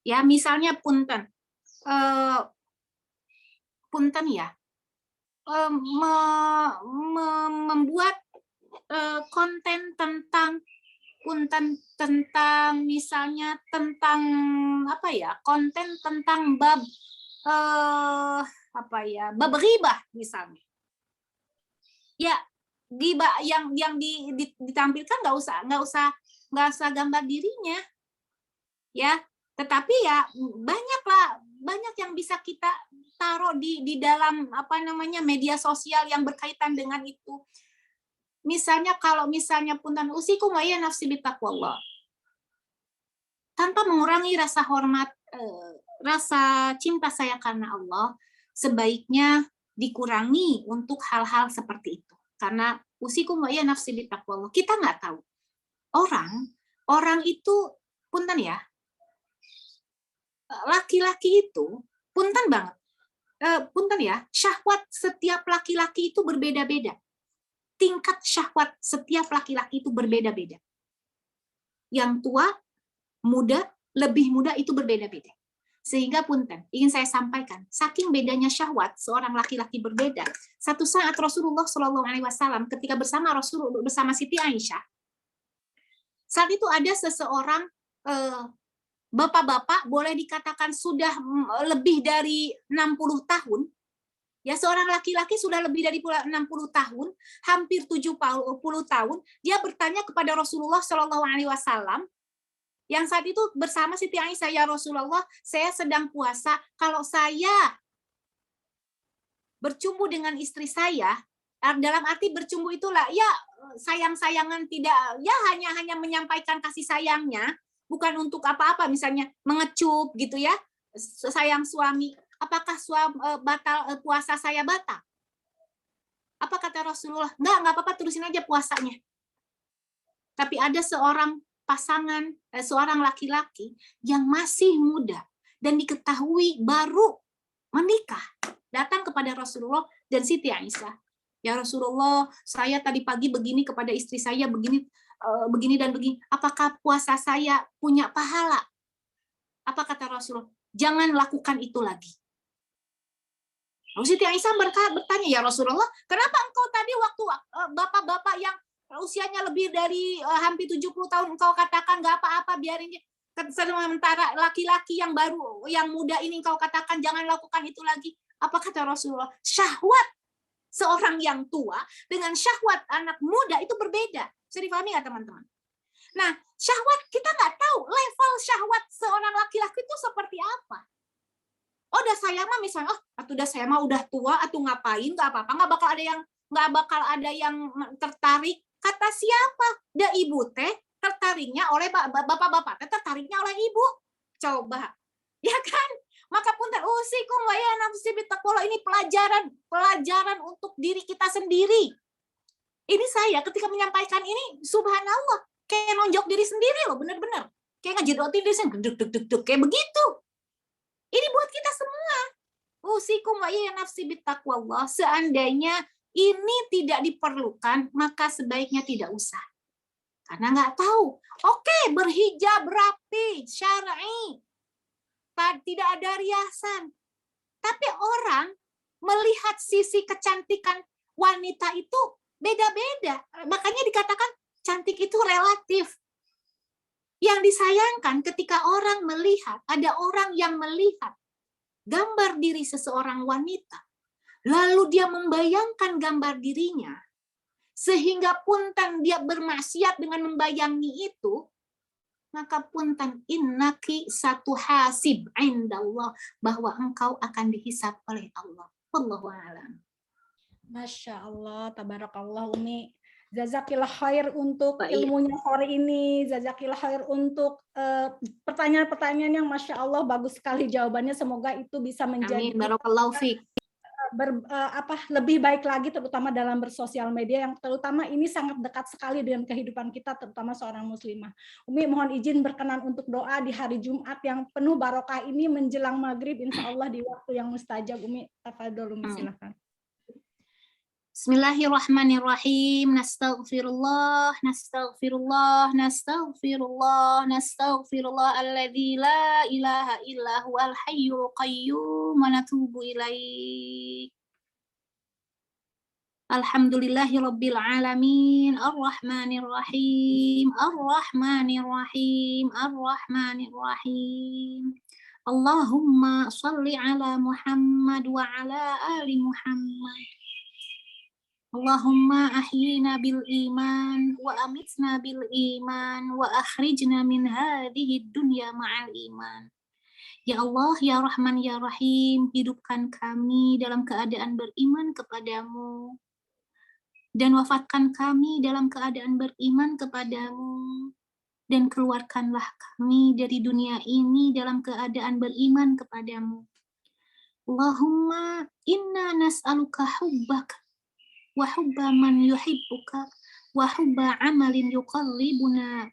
Ya, misalnya punten ya, membuat konten tentang misalnya tentang konten tentang bab bab ghibah misalnya. Ya, ghibah yang ditampilkan nggak usah gambar dirinya. Ya, tetapi ya banyak yang bisa kita taruh di dalam media sosial yang berkaitan dengan itu. Misalnya punten usikum wa ya nafsi bitaqwallah. Tanpa mengurangi rasa hormat, rasa cinta saya karena Allah, sebaiknya dikurangi untuk hal-hal seperti itu. Karena usikum wa ya nafsi bitaqwallah. Kita nggak tahu. Orang itu punten ya. Laki-laki itu punten banget. Punten ya, syahwat setiap laki-laki itu berbeda-beda. Tingkat syahwat setiap laki-laki itu berbeda-beda. Yang tua, muda, lebih muda itu berbeda-beda. Sehingga punten, ingin saya sampaikan, saking bedanya syahwat seorang laki-laki berbeda. Satu saat Rasulullah SAW ketika bersama Siti Aisyah, saat itu ada seseorang bapak-bapak, boleh dikatakan sudah lebih dari 60 tahun, ya seorang laki-laki sudah lebih dari 60 tahun, hampir 70 tahun, dia bertanya kepada Rasulullah SAW, yang saat itu bersama Siti Aisyah, ya Rasulullah, saya sedang puasa, kalau saya bercumbu dengan istri saya, dalam arti bercumbu itulah, ya sayang-sayangan, tidak, ya hanya menyampaikan kasih sayangnya, bukan untuk apa-apa, misalnya mengecup gitu ya, sayang suami, apakah puasa saya batal? Apa kata Rasulullah? Enggak apa-apa, terusin aja puasanya. Tapi ada seorang pasangan, seorang laki-laki yang masih muda dan diketahui baru menikah, datang kepada Rasulullah dan Siti Aisyah. Ya Rasulullah, saya tadi pagi begini kepada istri saya, begini dan begini, apakah puasa saya punya pahala? Apa kata Rasulullah? Jangan lakukan itu lagi. Siti Aisyah bertanya, ya Rasulullah, kenapa engkau tadi waktu bapak-bapak yang usianya lebih dari hampir 70 tahun engkau katakan nggak apa-apa, biarin, sementara laki-laki yang baru, yang muda ini engkau katakan jangan lakukan itu lagi. Apa kata Rasulullah? Syahwat seorang yang tua dengan syahwat anak muda itu berbeda. Bisa dipahami nggak teman-teman? Nah, syahwat kita nggak tahu level syahwat seorang laki-laki itu seperti apa. Oh, udah saya mah misalnya, udah saya mah udah tua, atau ngapain, nggak apa-apa, nggak bakal ada yang tertarik. Kata siapa? Da ibu teh tertariknya oleh bapak-bapak teh tertariknya oleh ibu. Coba, ya kan? Maka punten usikum wa ya nafsi bitaqwallah, ini pelajaran untuk diri kita sendiri. Ini saya ketika menyampaikan ini, subhanallah, kayak nonjok diri sendiri loh, bener-bener. Kayak ngejedotin diri sendiri, kayak begitu. Ini buat kita semua. Usikum wa iya nafsi bittaqwallah. Seandainya ini tidak diperlukan, maka sebaiknya tidak usah. Karena nggak tahu. Oke, berhijab rapi, syar'i. Tidak ada riasan. Tapi orang melihat sisi kecantikan wanita itu beda-beda. Makanya dikatakan cantik itu relatif. Yang disayangkan ketika orang melihat, ada orang yang melihat gambar diri seseorang wanita, lalu dia membayangkan gambar dirinya, sehingga punten dia bermaksiat dengan membayangi itu, maka punten innaki satu hasib indallah, bahwa engkau akan dihisab oleh Allah. Wallahu a'lam. Masya Allah, tabarakallah Umi. Jazakillah khair untuk Baik. ilmunya sore ini. Jazakillah khair untuk pertanyaan-pertanyaan yang Masya Allah bagus sekali jawabannya. Semoga itu bisa menjadi Amin. Barakallahu fiik. lebih baik lagi, terutama dalam bersosial media, yang terutama ini sangat dekat sekali dengan kehidupan kita, terutama seorang muslimah. Umi mohon izin berkenan untuk doa di hari Jumat yang penuh barokah ini menjelang maghrib, insya Allah di waktu yang mustajab. Umi, tafadhol Umi, silakan. Bismillahirrahmanirrahim. Nastaghfirullah, nastaghfirullah, nastaghfirullah, nastaghfirullah alladzi la ilaha illa huwal hayyul qayyum wa natubu ilaih. Alhamdulillahi rabbil alamin, arrahmanirrahim, arrahmanirrahim, arrahmanirrahim. Allahumma shalli ala Muhammad wa ala ali Muhammad. Allahumma ahyina bil iman wa amitna bil iman wa akhrijna min hadhihi dunya ma'al iman. Ya Allah, ya Rahman, ya Rahim, hidupkan kami dalam keadaan beriman kepadamu dan wafatkan kami dalam keadaan beriman kepadamu, dan keluarkanlah kami dari dunia ini dalam keadaan beriman kepadamu. Allahumma inna nas'aluka hubbaka wa hubba man yuhibbuka wa hubba amalin yuqarribuna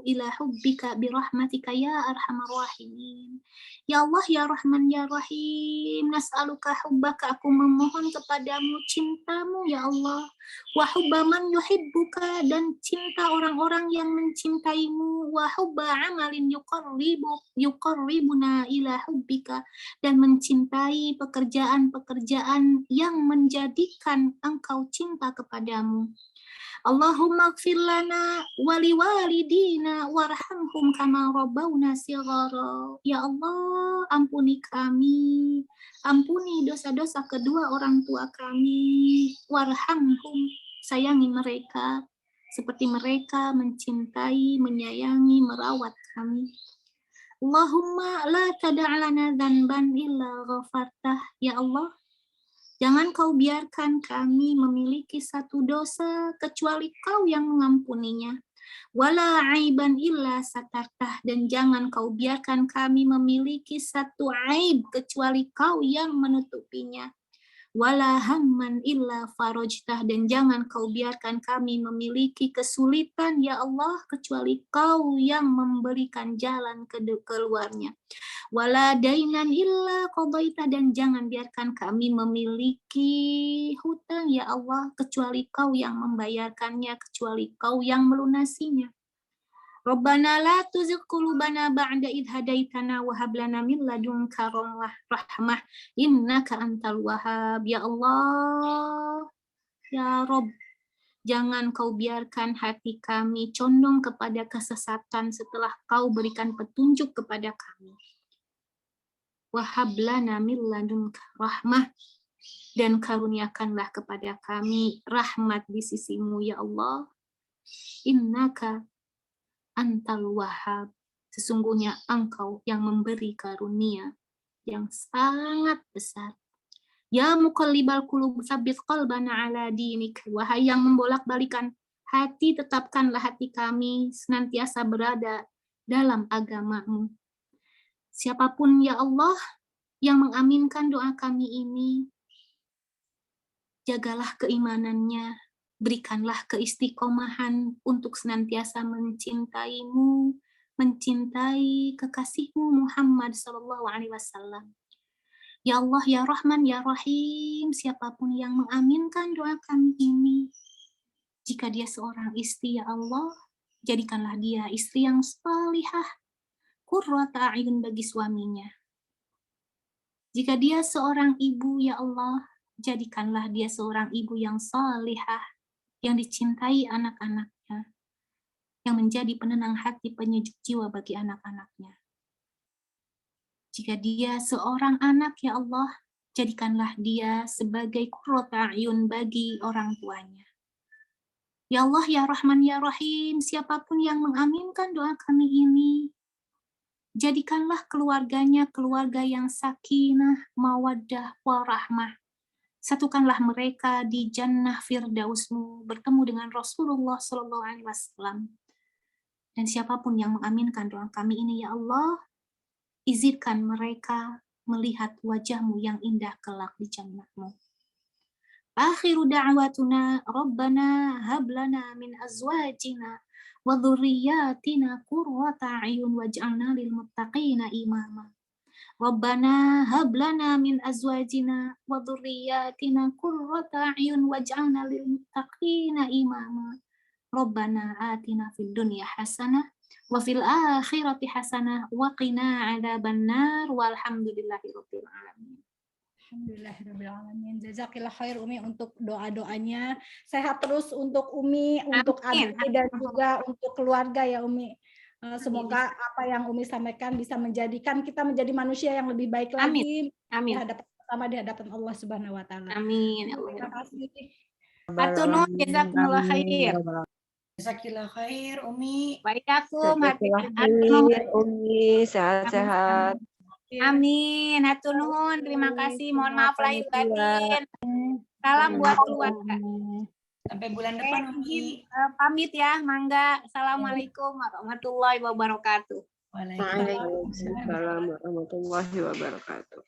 ila hubbika birahmatika ya arhamar rahimin. Ya Allah, ya Rahman, ya Rahim, nas'aluka hubbaka, aku memohon kepadamu cintamu ya Allah, wa hubba man yuhibbuka, dan cinta orang-orang yang mencintaimu, wa hubba amalin yuqarribuna ila hubbika, dan mencintai pekerjaan-pekerjaan yang menjadikan engkau cinta kepadamu. Allahumma ighfir lana wa liwalidina warhamhum kama rabbawna shighara. Ya Allah, ampuni kami, ampuni dosa-dosa kedua orang tua kami. Warhamhum, sayangi mereka seperti mereka mencintai, menyayangi, merawat kami. Allahumma la tada'lana dzanban illa ghafartah. Ya Allah, jangan kau biarkan kami memiliki satu dosa kecuali kau yang mengampuninya. Wala aiban illa satartah, dan jangan kau biarkan kami memiliki satu aib kecuali kau yang menutupinya. Wala hamman illa farajtah, dan jangan kau biarkan kami memiliki kesulitan ya Allah kecuali kau yang memberikan jalan keluarnya. Wala dainan illa qadaita, dan jangan biarkan kami memiliki hutang ya Allah kecuali kau yang membayarkannya, kecuali kau yang melunasinya. Rabbana la tuzigh qulubana ba'da idh hadaitana wa hab lana min ladunka rahmah innaka antal wahhab. Ya Allah, ya Rabb, jangan kau biarkan hati kami condong kepada kesesatan setelah kau berikan petunjuk kepada kami. Wa hab lana min ladunka rahmah, dan karuniakanlah kepada kami rahmat di sisimu ya Allah. Innaka antal wahhab, sesungguhnya engkau yang memberi karunia yang sangat besar. Ya muqallibal qulub tsabbit qalbana ala dinik, wahai yang membolak-balikan hati, tetapkanlah hati kami senantiasa berada dalam agamamu. Siapapun ya Allah yang mengaminkan doa kami ini, jagalah keimanannya, berikanlah keistiqomahan untuk senantiasa mencintaimu, mencintai kekasihmu Muhammad Sallallahu Alaihi Wasallam. Ya Allah, ya Rahman, ya Rahim, siapapun yang mengaminkan doa kami ini, jika dia seorang istri, ya Allah, jadikanlah dia istri yang salihah, qurrata a'yun bagi suaminya. Jika dia seorang ibu, ya Allah, jadikanlah dia seorang ibu yang salihah, yang dicintai anak-anaknya, yang menjadi penenang hati, penyejuk jiwa bagi anak-anaknya. Jika dia seorang anak, ya Allah, jadikanlah dia sebagai qurrata a'yun bagi orang tuanya. Ya Allah, ya Rahman, ya Rahim, siapapun yang mengaminkan doa kami ini, jadikanlah keluarganya keluarga yang sakinah, mawaddah, warahmah. Satukanlah mereka di jannah firdausmu, bertemu dengan Rasulullah Sallallahu Alaihi Wasallam. Dan siapapun yang mengaminkan doa kami ini, ya Allah, izinkan mereka melihat wajahmu yang indah kelak di jannahmu. Akhiru da'watuna Rabbana hablana min azwajina wa dhurriyyatina qurrata a'yun waj'alna lil muttaqina imama. Rabbana hablana min azwajina wa dhurriyyatina qurrata a'yun waj'alna lil muttaqina imama. Rabbana atina fid dunya hasanah wa fil akhirati hasanah wa qina adzabannar walhamdulillahirabbil alamin. Alhamdulillahirrahmanirrahim. Jazakillah khair Umi untuk doa-doanya. Sehat terus untuk Umi, untuk Abi dan juga untuk keluarga ya Umi. Semoga apa yang Umi sampaikan bisa menjadikan kita menjadi manusia yang lebih baik lagi. Amin. Di hadapan Allah Subhanahu wa taala. Amin. Terima kasih. Hatur nuhun, jazakumullah khair. Jazakillah khair Umi. Waalaikumsalam. Umi, sehat-sehat. Amin. Hatur nuhun, terima kasih. Mohon maaf lahir batin. Salam buat keluarga. Sampai bulan depan Umi. Pamit ya, mangga. Assalamualaikum warahmatullahi wabarakatuh. Waalaikumsalam warahmatullahi wabarakatuh.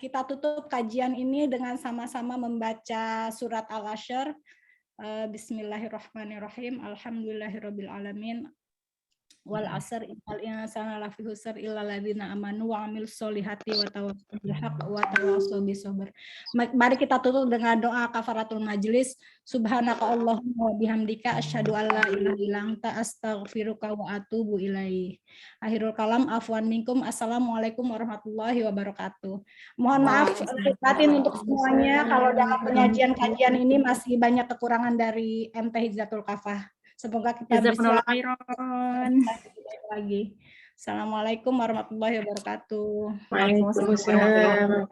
Kita tutup kajian ini dengan sama-sama membaca surat Al-Ashr. Bismillahirrahmanirrahim. Alhamdulillahirabbil alamin. Wal asr innal insana lafi khusr illa alladziina amanu wa 'amilus sholihati wa tawassaw bil haqqi wa tawassaw bis sabr. Mari kita tutup dengan doa kafaratul majlis. Subhanaka Allahumma wa bihamdika asyhadu an la ilaha illa anta astaghfiruka wa atubu ilaik. Akhirul kalam, afwan minkum. Assalamualaikum warahmatullahi wabarakatuh. Mohon maaf lahir batin untuk semuanya kalau dalam penyajian kajian ini masih banyak kekurangan dari MT Hidzatul Kafah. Semoga kita bisa lagi. Assalamualaikum warahmatullahi wabarakatuh. Waalaikumsalam.